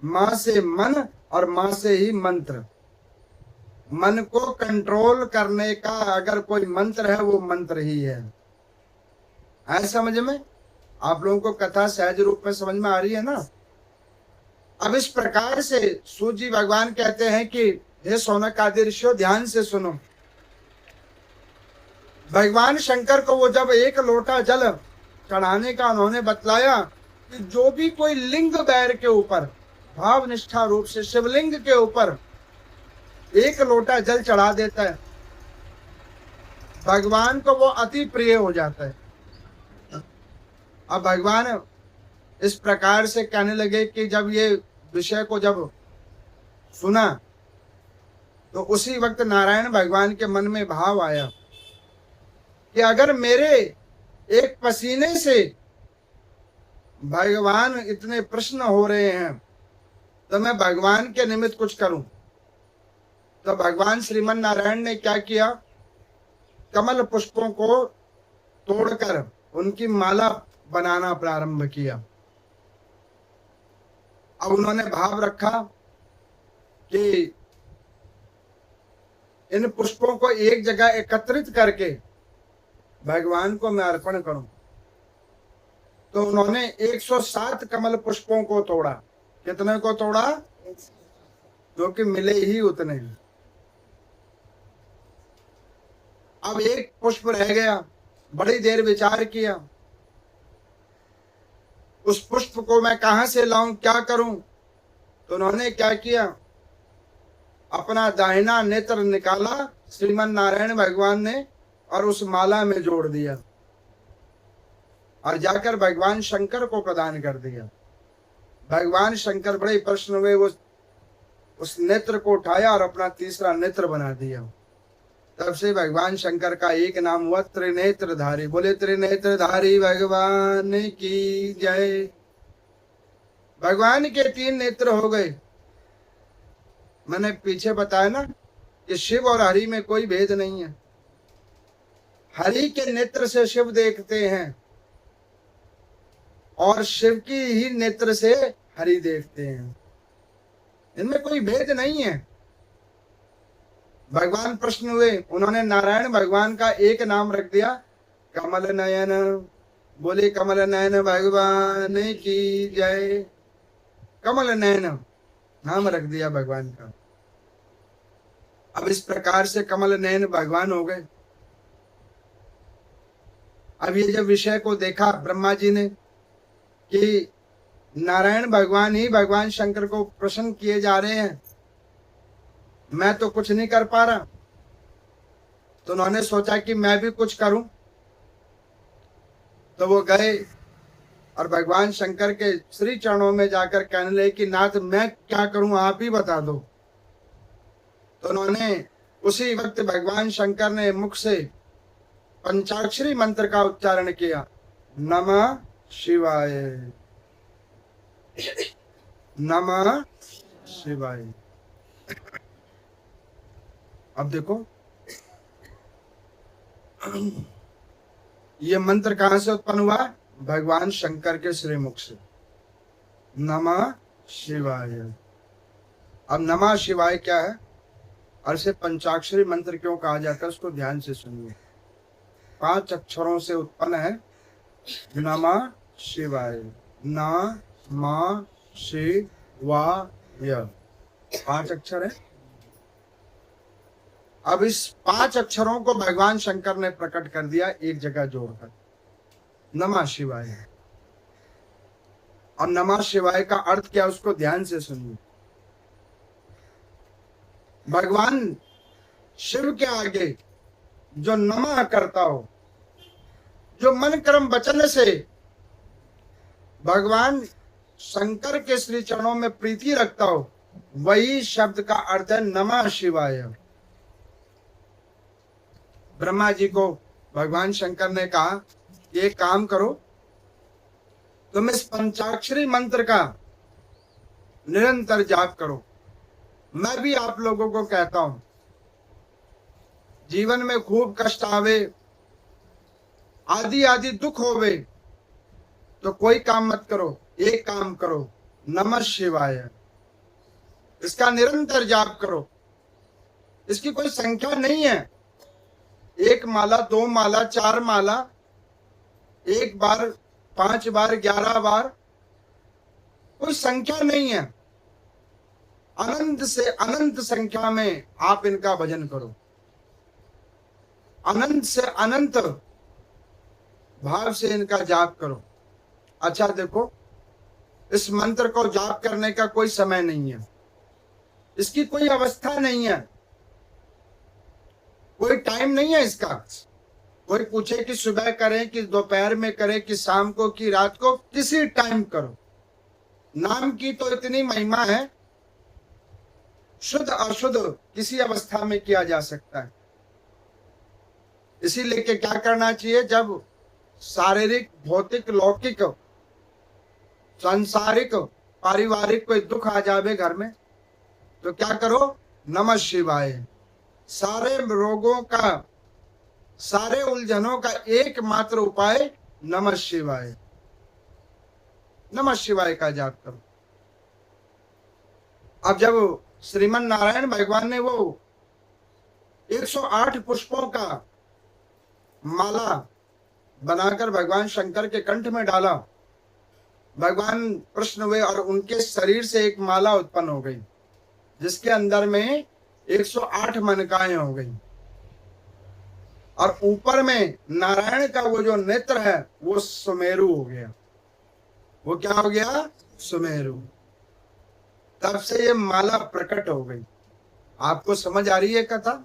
[SPEAKER 1] मां से मन और मां से ही मंत्र। मन को कंट्रोल करने का अगर कोई मंत्र है वो मंत्र ही है। आए समझ में? आप लोगों को कथा सहज रूप में समझ में आ रही है ना? अब इस प्रकार से सूर्य भगवान कहते हैं कि हे शौनक आदि ऋषियों, ध्यान से सुनो। भगवान शंकर को वो जब एक लोटा जल चढ़ाने का उन्होंने बतलाया कि जो भी कोई लिंग बैर के ऊपर भाव निष्ठा रूप से शिवलिंग के ऊपर एक लोटा जल चढ़ा देता है, भगवान को वो अति प्रिय हो जाता है। अब भगवान इस प्रकार से कहने लगे कि जब ये विषय को जब सुना तो उसी वक्त नारायण भगवान के मन में भाव आया कि अगर मेरे एक पसीने से भगवान इतने प्रसन्न हो रहे हैं तो मैं भगवान के निमित्त कुछ करूं। तो भगवान श्रीमन नारायण ने क्या किया? कमल पुष्पों को तोड़कर उनकी माला बनाना प्रारंभ किया। अब उन्होंने भाव रखा कि इन पुष्पों को एक जगह एकत्रित करके भगवान को मैं अर्पण करूं। तो उन्होंने 107 कमल पुष्पों को तोड़ा। कितने को तोड़ा? जो कि मिले ही उतने। अब एक पुष्प रह गया, बड़ी देर विचार किया, उस पुष्प को मैं कहां से लाऊं, क्या करूं? तो उन्होंने क्या किया, अपना दाहिना नेत्र निकाला श्रीमन नारायण भगवान ने और उस माला में जोड़ दिया और जाकर भगवान शंकर को प्रदान कर दिया। भगवान शंकर बड़े प्रसन्न हुए, उस नेत्र को उठाया और अपना तीसरा नेत्र बना दिया। तब से भगवान शंकर का एक नाम हुआ त्रिनेत्रधारी। बोले त्रिनेत्रधारी भगवान की जय। भगवान के 3 नेत्र हो गए। मैंने पीछे बताया ना कि शिव और हरि में कोई भेद नहीं है। हरि के नेत्र से शिव देखते हैं और शिव की ही नेत्र से हरि देखते हैं, इनमें कोई भेद नहीं है। भगवान प्रश्न हुए, उन्होंने नारायण भगवान का एक नाम रख दिया कमल नयन। बोले कमल नयन भगवान की जय। कमल नयन नाम रख दिया भगवान का। अब इस प्रकार से कमल नयन भगवान हो गए। अब ये जब विषय को देखा ब्रह्मा जी ने कि नारायण भगवान ही भगवान शंकर को प्रसन्न किए जा रहे हैं, मैं तो कुछ नहीं कर पा रहा, तो उन्होंने सोचा कि मैं भी कुछ करूं। तो वो गए और भगवान शंकर के श्री चरणों में जाकर कहने लगे कि नाथ मैं क्या करूं, आप ही बता दो। तो उन्होंने उसी वक्त भगवान शंकर ने मुख से पंचाक्षरी मंत्र का उच्चारण किया, नमः शिवाय नमः शिवाय। अब देखो ये मंत्र कहां से उत्पन्न हुआ, भगवान शंकर के श्रीमुख से, नमः शिवाय। अब नमः शिवाय क्या है और इसे पंचाक्षरी मंत्र क्यों कहा जाता है, उसको ध्यान से सुनिए। 5 अक्षरों से उत्पन्न है नमः शिवाय। न म शिवाय 5 अक्षर है। अब इस 5 अक्षरों को भगवान शंकर ने प्रकट कर दिया एक जगह जोड़कर, नमः शिवाय। और नमः शिवाय का अर्थ क्या, उसको ध्यान से सुनिए। भगवान शिव के आगे जो नमः करता हो, जो मन कर्म वचन से भगवान शंकर के श्री चरणों में प्रीति रखता हो, वही शब्द का अर्थ है नमः शिवाय। ब्रह्मा जी को भगवान शंकर ने कहा एक काम करो, तुम इस पंचाक्षरी मंत्र का निरंतर जाप करो। मैं भी आप लोगों को कहता हूं, जीवन में खूब कष्ट आवे, आदि आदि दुख होवे, तो कोई काम मत करो, एक काम करो, नमः शिवाय। इसका निरंतर जाप करो। इसकी कोई संख्या नहीं है, 1 माला, 2 माला, 4 माला, 1 बार, 5 बार, 11 बार, कोई संख्या नहीं है। अनंत से अनंत संख्या में आप इनका भजन करो, अनंत से अनंत भाव से इनका जाप करो। अच्छा देखो, इस मंत्र को जाप करने का कोई समय नहीं है, इसकी कोई अवस्था नहीं है, कोई टाइम नहीं है इसका। कोई पूछे कि सुबह करें कि दोपहर में करें कि शाम को कि रात को, किसी टाइम करो। नाम की तो इतनी महिमा है, शुद्ध अशुद्ध किसी अवस्था में किया जा सकता है। इसीलिए कि क्या करना चाहिए, जब शारीरिक, भौतिक, लौकिक, सांसारिक, पारिवारिक कोई दुख आ जावे घर में, तो क्या करो, नमः शिवाय। सारे रोगों का, सारे उलझनों का एकमात्र उपाय नमः शिवाय। नमः शिवाय का जाप करो। अब जब श्रीमन नारायण भगवान ने वो 108 पुष्पों का माला बनाकर भगवान शंकर के कंठ में डाला, भगवान प्रसन्न हुए और उनके शरीर से एक माला उत्पन्न हो गई जिसके अंदर में 108 मनकाएं हो गई। और ऊपर में नारायण का वो जो नेत्र है वो सुमेरु हो गया। वो क्या हो गया, सुमेरु। तब से ये माला प्रकट हो गई। आपको समझ आ रही है कथा?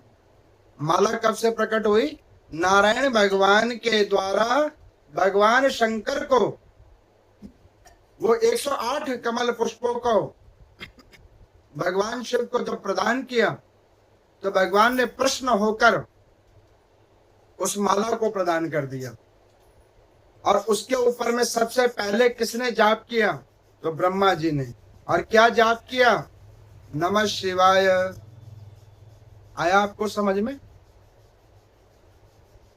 [SPEAKER 1] माला कब से प्रकट हुई? नारायण भगवान के द्वारा भगवान शंकर को वो 108 कमल पुष्पों को भगवान शिव को जब प्रदान किया तो भगवान ने प्रश्न होकर उस माला को प्रदान कर दिया। और उसके ऊपर में सबसे पहले किसने जाप किया? तो ब्रह्मा जी ने। और क्या जाप किया? नमः शिवाय। आया आपको समझ में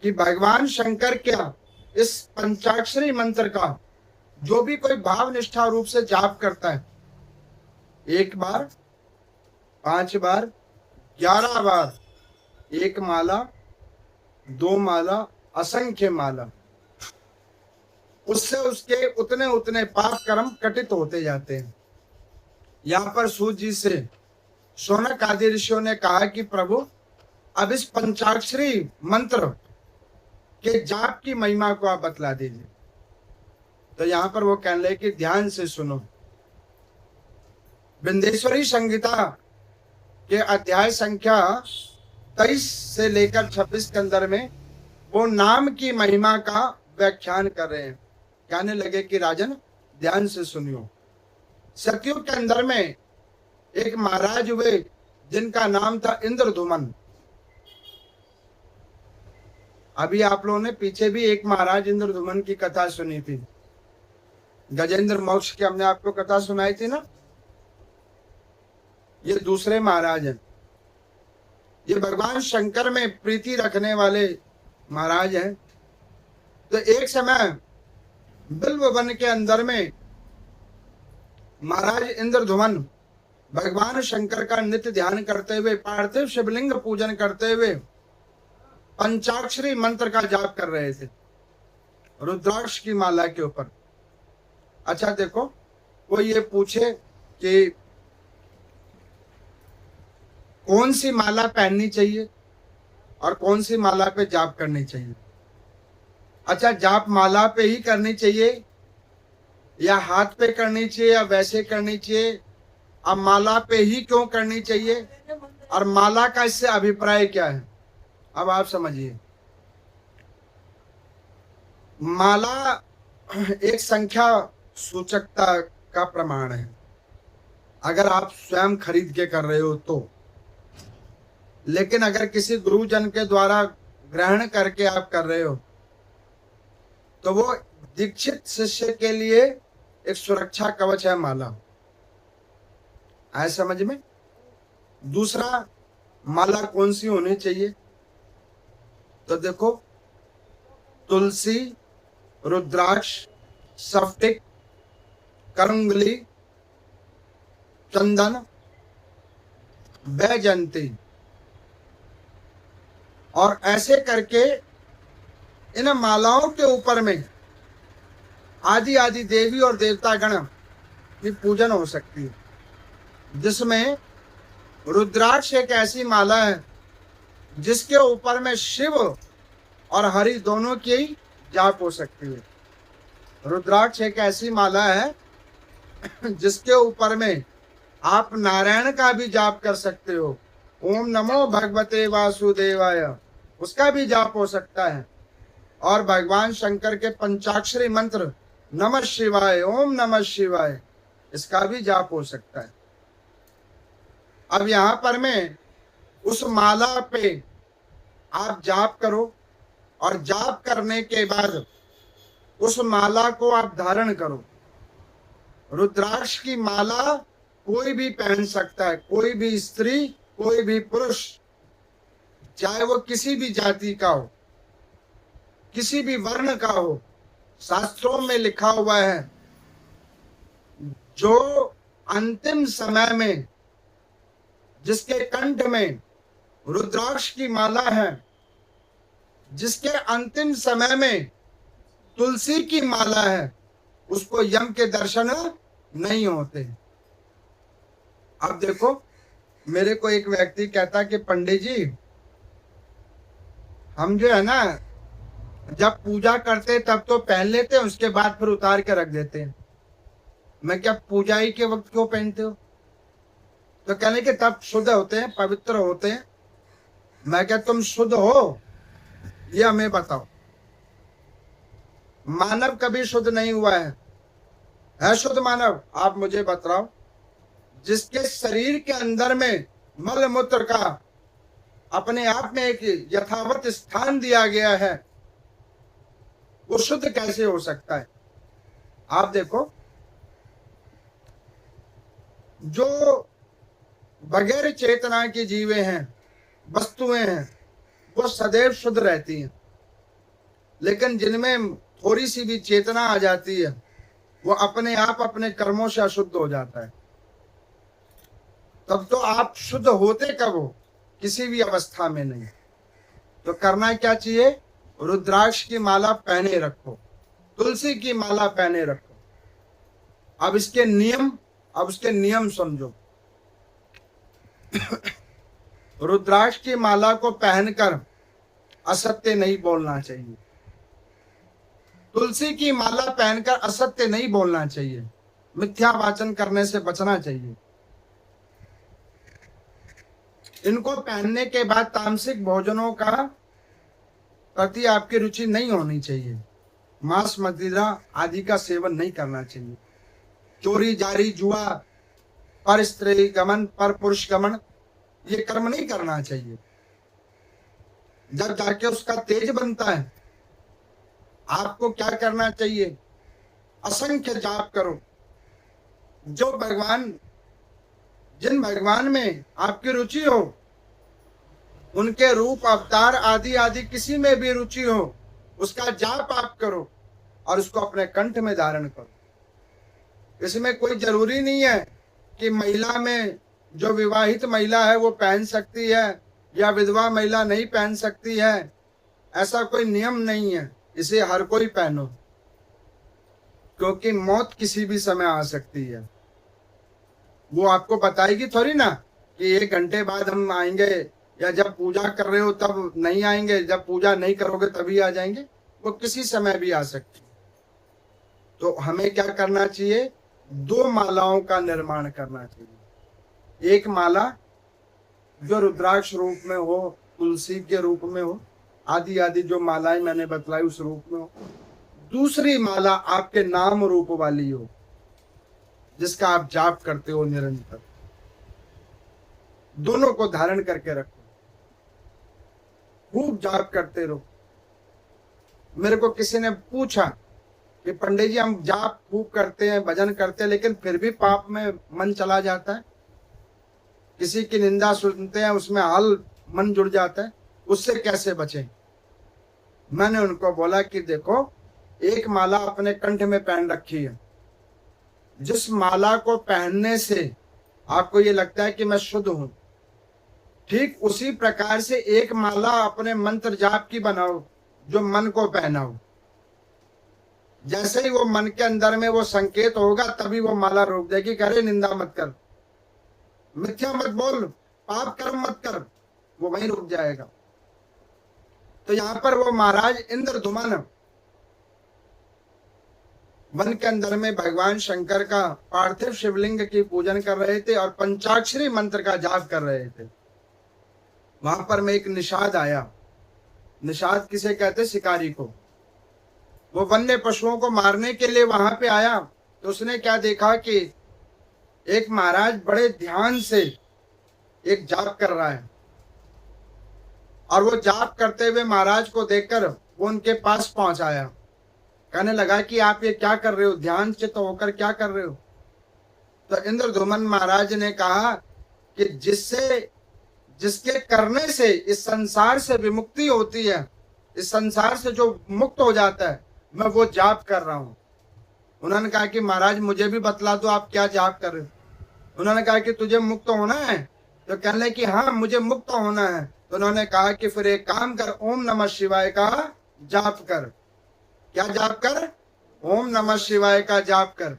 [SPEAKER 1] कि भगवान शंकर क्या इस पंचाक्षरी मंत्र का जो भी कोई भाव निष्ठा रूप से जाप करता है, 1 बार, 5 बार, 11 बार, 1 माला, 2 माला, असंख्य माला, उससे उसके उतने उतने पाप कर्म कटित होते जाते हैं। यहां पर सूत जी से शौनक आदि ऋषियों ने कहा कि प्रभु अब इस पंचाक्षरी मंत्र के जाप की महिमा को आप बतला दीजिए। तो यहां पर वो कहने लगे कि ध्यान से सुनो। विंध्येश्वरी संहिता के अध्याय संख्या 23 से लेकर 26 के अंदर में वो नाम की महिमा का व्याख्यान कर रहे हैं। कहने लगे कि राजन ध्यान से सुनियो। सतयुग के अंदर में एक महाराज हुए जिनका नाम था इंद्रधुमन। अभी आप लोगों ने पीछे भी एक महाराज इंद्रधुमन की कथा सुनी थी, गजेंद्र मोक्ष की हमने आपको कथा सुनाई थी ना। ये दूसरे महाराज हैं। ये भगवान शंकर में प्रीति रखने वाले महाराज हैं। तो एक समय बिल्व वन के अंदर में महाराज इंद्रधुमन भगवान शंकर का नित्य ध्यान करते हुए, पार्थिव शिवलिंग पूजन करते हुए पंचाक्षरी मंत्र का जाप कर रहे थे रुद्राक्ष की माला के ऊपर। अच्छा देखो, कोई ये पूछे कि कौन सी माला पहननी चाहिए और कौन सी माला पे जाप करनी चाहिए। अच्छा, जाप माला पे ही करनी चाहिए या हाथ पे करनी चाहिए या वैसे करनी चाहिए? अब माला पे ही क्यों करनी चाहिए और माला का इससे अभिप्राय क्या है? अब आप समझिए। माला एक संख्या सूचकता का प्रमाण है। अगर आप स्वयं खरीद के कर रहे हो तो, लेकिन अगर किसी गुरुजन के द्वारा ग्रहण करके आप कर रहे हो तो वो दीक्षित शिष्य के लिए एक सुरक्षा कवच है माला। आए समझ में? दूसरा, माला कौन सी होनी चाहिए? तो देखो, तुलसी, रुद्राक्ष, स्फटिक, करंगली, चंदन, बैजंती, और ऐसे करके इन मालाओं के ऊपर में आदि आदि देवी और देवता गण की पूजन हो सकती है, जिसमें रुद्राक्ष एक ऐसी माला है जिसके ऊपर में शिव और हरि दोनों की जाप हो सकती है। रुद्राक्ष एक ऐसी माला है जिसके ऊपर में आप नारायण का भी जाप कर सकते हो। ओम नमो भगवते वासुदेवाय, उसका भी जाप हो सकता है। और भगवान शंकर के पंचाक्षरी मंत्र नमः शिवाय, ओम नमः शिवाय, इसका भी जाप हो सकता है। अब यहां पर मैं उस माला पे आप जाप करो और जाप करने के बाद उस माला को आप धारण करो। रुद्राक्ष की माला कोई भी पहन सकता है, कोई भी स्त्री, कोई भी पुरुष, चाहे वो किसी भी जाति का हो, किसी भी वर्ण का हो। शास्त्रों में लिखा हुआ है, जो अंतिम समय में जिसके कंठ में रुद्राक्ष की माला है, जिसके अंतिम समय में तुलसी की माला है, उसको यम के दर्शन नहीं होते। अब देखो, मेरे को एक व्यक्ति कहता कि पंडित जी, हम जो है ना जब पूजा करते तब तो पहन लेते हैं, उसके बाद फिर उतार के रख देते हैं। मैं क्या पूजा ही के वक्त क्यों पहनते हो? तो कहने के तब शुद्ध होते हैं, पवित्र होते हैं। मैं क्या तुम शुद्ध हो, ये हमें बताओ। मानव कभी शुद्ध नहीं हुआ है शुद्ध मानव? आप मुझे बताओ। जिसके शरीर के अंदर में मल मूत्र का अपने आप में एक यथावत स्थान दिया गया है, वो शुद्ध कैसे हो सकता है? आप देखो, जो बगैर चेतना की जीवें हैं, वस्तुएं हैं, वो सदैव शुद्ध रहती हैं। लेकिन जिनमें थोड़ी सी भी चेतना आ जाती है, वो अपने आप अपने कर्मों से अशुद्ध हो जाता है। तब तो आप शुद्ध होते कब हो? किसी भी अवस्था में नहीं। तो करना क्या चाहिए? रुद्राक्ष की माला पहने रखो, तुलसी की माला पहने रखो। अब इसके नियम समझो। रुद्राक्ष की माला को पहनकर असत्य नहीं बोलना चाहिए। तुलसी की माला पहनकर असत्य नहीं बोलना चाहिए। मिथ्या वाचन करने से बचना चाहिए। इनको पहनने के बाद तामसिक भोजनों का प्रति आपकी रुचि नहीं होनी चाहिए। मांस मदिरा आदि का सेवन नहीं करना चाहिए। चोरी जारी जुआ, पर स्त्री गमन, पर पुरुष गमन, ये कर्म नहीं करना चाहिए। जब जाके उसका तेज बनता है, आपको क्या करना चाहिए? असंख्य जाप करो। जिन भगवान में आपकी रुचि हो, उनके रूप अवतार आदि आदि किसी में भी रुचि हो, उसका जाप आप करो और उसको अपने कंठ में धारण करो। इसमें कोई जरूरी नहीं है कि महिला में, जो विवाहित महिला है वो पहन सकती है या विधवा महिला नहीं पहन सकती है। ऐसा कोई नियम नहीं है। इसे हर कोई पहनो, क्योंकि मौत किसी भी समय आ सकती है। वो आपको बताएगी थोड़ी ना कि 1 घंटे बाद हम आएंगे, या जब पूजा कर रहे हो तब नहीं आएंगे, जब पूजा नहीं करोगे तभी आ जाएंगे। वो किसी समय भी आ सकती। तो हमें क्या करना चाहिए? 2 मालाओं का निर्माण करना चाहिए। एक माला जो रुद्राक्ष रूप में हो, तुलसी के रूप में हो, आदि आदि जो मालाएं मैंने बतलाई उस रूप में हो। दूसरी माला आपके नाम रूप वाली हो, जिसका आप जाप करते हो निरंतर। दोनों को धारण करके रखो, खूब जाप करते रहो। मेरे को किसी ने पूछा कि पंडित जी हम जाप खूब करते हैं, भजन करते हैं, लेकिन फिर भी पाप में मन चला जाता है। किसी की निंदा सुनते हैं, उसमें हाल मन जुड़ जाता है, उससे कैसे बचें? मैंने उनको बोला कि देखो, एक माला अपने कंठ में पहन रखी है। जिस माला को पहनने से आपको ये लगता है कि मैं शुद्ध हूं, ठीक उसी प्रकार से एक माला अपने मंत्र जाप की बनाओ जो मन को पहनाओ। जैसे ही वो मन के अंदर में वो संकेत होगा, तभी वो माला रोक देगी। करे निंदा मत कर, मिथ्या मत बोल, पाप कर्म मत कर, वो वहीं रुक जाएगा। तो यहां पर वो महाराज इंद्रधुमन वन के अंदर में भगवान शंकर का पार्थिव शिवलिंग की पूजन कर रहे थे और पंचाक्षरी मंत्र का जाप कर रहे थे। वहां पर में एक निषाद आया। निषाद किसे कहते? शिकारी को। वो वन्य पशुओं को मारने के लिए वहां पे आया। तो उसने क्या देखा कि एक महाराज बड़े ध्यान से एक जाप कर रहा है, और वो जाप करते हुए महाराज को देखकर वो उनके पास पहुंच आया। कहने लगा कि आप ये क्या कर रहे हो? ध्यान चित्त होकर क्या कर रहे हो? तो इंद्रधुमन महाराज ने कहा कि जिसके करने से इस संसार से विमुक्ति होती है, इस संसार से जो मुक्त हो जाता है, मैं वो जाप कर रहा हूं। उन्होंने कहा कि महाराज मुझे भी बतला दो, आप क्या जाप कर रहे हो? उन्होंने कहा कि तुझे मुक्त होना है? तो कहने लगे कि हाँ मुझे मुक्त होना है। तो उन्होंने कहा कि फिर एक काम कर, ओम नमः शिवाय का जाप कर। क्या जाप कर? ओम नमः शिवाय का जाप कर,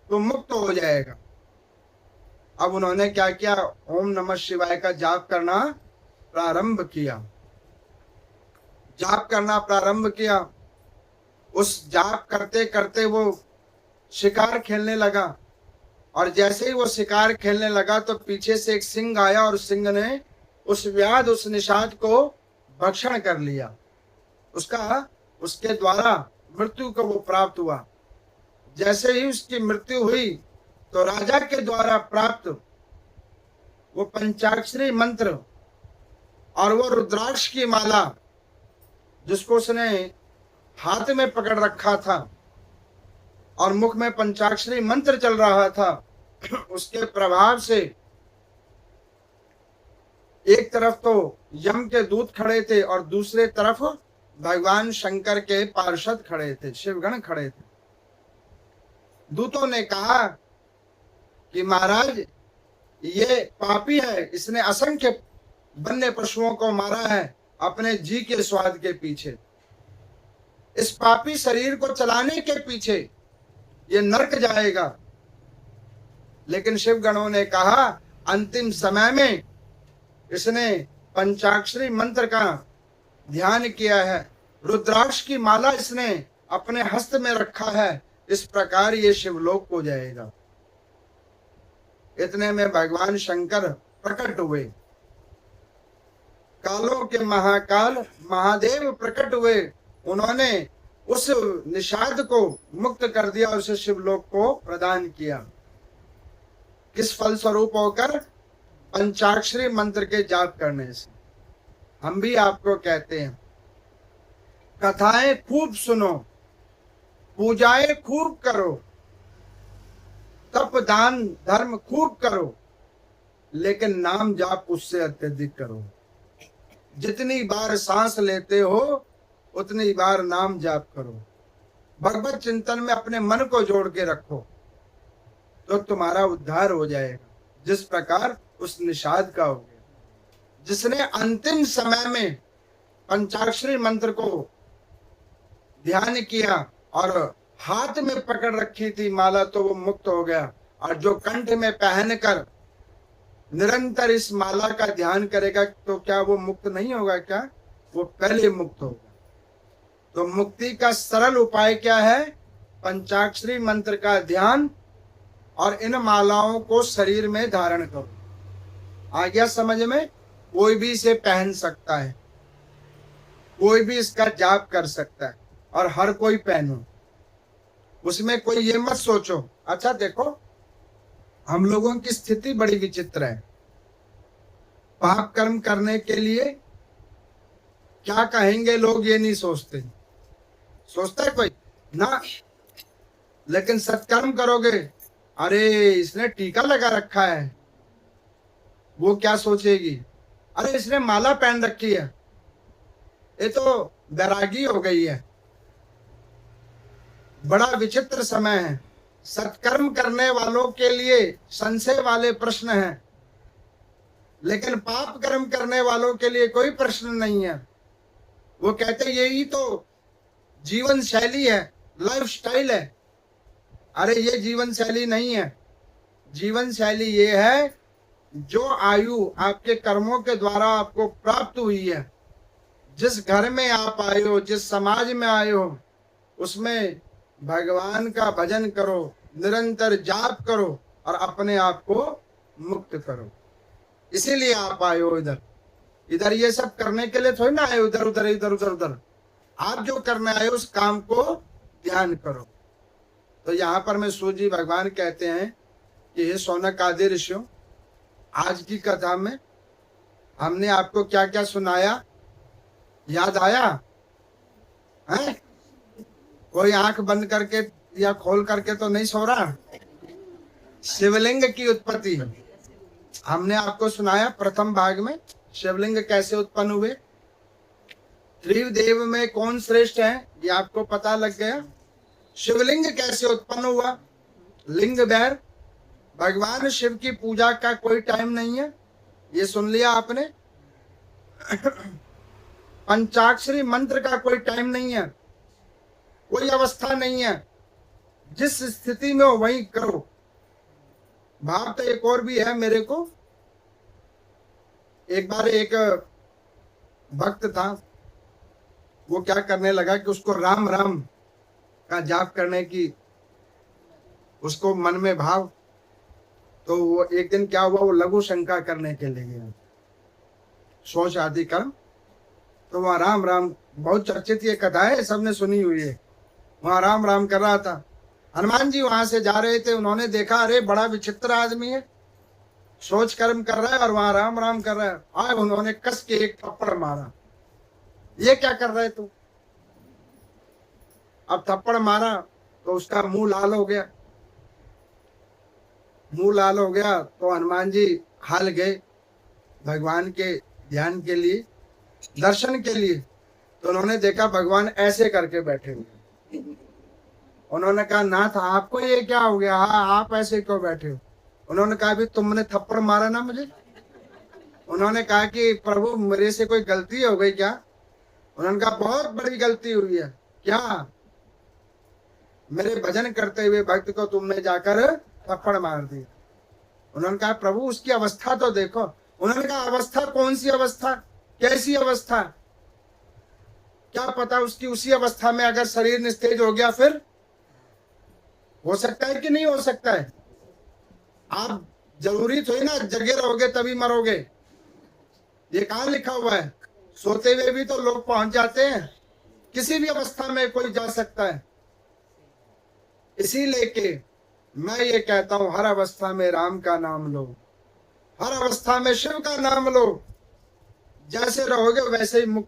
[SPEAKER 1] तो मुक्त हो जाएगा। अब उन्होंने क्या किया? ओम नमः शिवाय का जाप करना प्रारंभ किया। जाप करना प्रारंभ किया। उस जाप करते करते वो शिकार खेलने लगा। और जैसे ही वो शिकार खेलने लगा तो पीछे से एक सिंह आया और सिंह ने उस व्याध उस निषाद को भक्षण कर लिया। उसके द्वारा मृत्यु को वो प्राप्त हुआ। जैसे ही उसकी मृत्यु हुई तो राजा के द्वारा प्राप्त वो पंचाक्षरी मंत्र और वो रुद्राक्ष की माला जिसको उसने हाथ में पकड़ रखा था और मुख में पंचाक्षरी मंत्र चल रहा था, उसके प्रभाव से एक तरफ तो यम के दूत खड़े थे और दूसरे तरफ भगवान शंकर के पार्षद खड़े थे, शिवगण खड़े थे। दूतों ने कहा कि महाराज ये पापी है, इसने असंख्य वन्य पशुओं को मारा है अपने जी के स्वाद के पीछे। इस पापी शरीर को चलाने के पीछे ये नरक जाएगा। लेकिन शिवगणों ने कहा अंतिम समय में इसने पंचाक्षरी मंत्र का ध्यान किया है, रुद्राक्ष की माला इसने अपने हस्त में रखा है, इस प्रकार ये शिवलोक को जाएगा। इतने में भगवान शंकर प्रकट हुए, कालों के महाकाल महादेव प्रकट हुए। उन्होंने उस निषाद को मुक्त कर दिया और उसे शिवलोक को प्रदान किया। किस फल स्वरूप होकर? पंचाक्षरी मंत्र के जाप करने से। हम भी आपको कहते हैं कथाएं खूब सुनो, पूजाएं खूब करो, तप दान धर्म खूब करो, लेकिन नाम जाप उससे अत्यधिक करो। जितनी बार सांस लेते हो उतनी बार नाम जाप करो। भगवत चिंतन में अपने मन को जोड़ के रखो तो तुम्हारा उद्धार हो जाएगा, जिस प्रकार उस निषाद का हो गया, जिसने अंतिम समय में पंचाक्षरी मंत्र को ध्यान किया और हाथ में पकड़ रखी थी माला, तो वो मुक्त हो गया। और जो कंठ में पहनकर निरंतर इस माला का ध्यान करेगा तो क्या वो मुक्त नहीं होगा? क्या वो पहले मुक्त होगा? तो मुक्ति का सरल उपाय क्या है? पंचाक्षरी मंत्र का ध्यान और इन मालाओं को शरीर में धारण करो। आ गया समझ में? कोई भी इसे पहन सकता है, कोई भी इसका जाप कर सकता है और हर कोई पहनो। उसमें कोई ये मत सोचो। अच्छा देखो, हम लोगों की स्थिति बड़ी विचित्र है। पाप कर्म करने के लिए क्या कहेंगे लोग ये नहीं सोचते। सोचता है कोई ना? लेकिन सत्कर्म करोगे, अरे इसने टीका लगा रखा है, वो क्या सोचेगी? अरे इसने माला पहन रखी है, ये तो बैरागी हो गई है। बड़ा विचित्र समय है। सत्कर्म करने वालों के लिए संशय वाले प्रश्न हैं, लेकिन पाप कर्म करने वालों के लिए कोई प्रश्न नहीं है। वो कहते यही तो जीवन शैली है, लाइफ स्टाइल है। अरे ये जीवन शैली नहीं है। जीवन शैली ये है जो आयु आपके कर्मों के द्वारा आपको प्राप्त हुई है। जिस घर में आप आए हो, जिस समाज में आए हो, उसमें भगवान का भजन करो, निरंतर जाप करो और अपने आप को मुक्त करो। इसीलिए आप आए हो इधर। इधर ये सब करने के लिए थोड़ी ना आए, उधर उधर इधर उधर उधर। आप जो करने आए उस काम को ध्यान करो। तो यहाँ पर में सूर्य जी भगवान कहते हैं कि हे शौनक आदि ऋषियों, आज की कथा में हमने आपको क्या क्या सुनाया, याद आया है? कोई आंख बंद करके या खोल करके तो नहीं सो रहा। शिवलिंग की उत्पत्ति हमने आपको सुनाया। प्रथम भाग में शिवलिंग कैसे उत्पन्न हुए, त्रिदेव में कौन श्रेष्ठ है ये आपको पता लग गया। शिवलिंग कैसे उत्पन्न हुआ, लिंग बैर, भगवान शिव की पूजा का कोई टाइम नहीं है, ये सुन लिया आपने। पंचाक्षरी मंत्र का कोई टाइम नहीं है, कोई अवस्था नहीं है। जिस स्थिति में हो वही करो। भाव तो एक और भी है मेरे को। एक बार एक भक्त था, वो क्या करने लगा कि उसको राम राम का जाप करने की उसको मन में भाव, तो वो एक दिन क्या हुआ, वो लघु शंका करने के लिए गया, शौच आदि कर्म। तो वहां राम राम, बहुत चर्चित ये कथा है, सबने सुनी हुई है। वहां राम राम कर रहा था, हनुमान जी वहां से जा रहे थे, उन्होंने देखा अरे बड़ा विचित्र आदमी है, शौच कर्म कर रहा है और वहां राम राम कर रहा है। आए उन्होंने कस के एक थप्पड़ मारा, ये क्या कर रहे तू। अब थप्पड़ मारा तो उसका मुंह लाल हो गया, मुंह लाल हो गया। तो हनुमान जी हाल गए भगवान के ध्यान के लिए, दर्शन के लिए। तो उन्होंने देखा भगवान ऐसे करके बैठे हुए। उन्होंने कहा नाथ आपको ये क्या हो गया, हाँ आप ऐसे क्यों बैठे हो। उन्होंने कहा भी तुमने थप्पड़ मारा ना मुझे। उन्होंने कहा कि प्रभु मेरे से कोई गलती हो गई क्या। उन्होंने कहा बहुत बड़ी गलती हुई है। क्या, मेरे भजन करते हुए भक्त को तुमने जाकर थप्पड़ मार दी। उन्होंने कहा प्रभु उसकी अवस्था तो देखो। उन्होंने कहा अवस्था कौन सी अवस्था, कैसी अवस्था, क्या पता उसकी उसी अवस्था में अगर शरीर निस्तेज हो गया फिर हो सकता है कि नहीं हो सकता है। आप जरूरी थोड़ी ना जगे रहोगे तभी मरोगे, ये कहाँ लिखा हुआ है। सोते हुए भी तो लोग पहुंच जाते हैं, किसी भी अवस्था में कोई जा सकता है। इसीलिए कि मैं ये कहता हूं हर अवस्था में राम का नाम लो, हर अवस्था में शिव का नाम लो, जैसे रहोगे वैसे ही मुक्त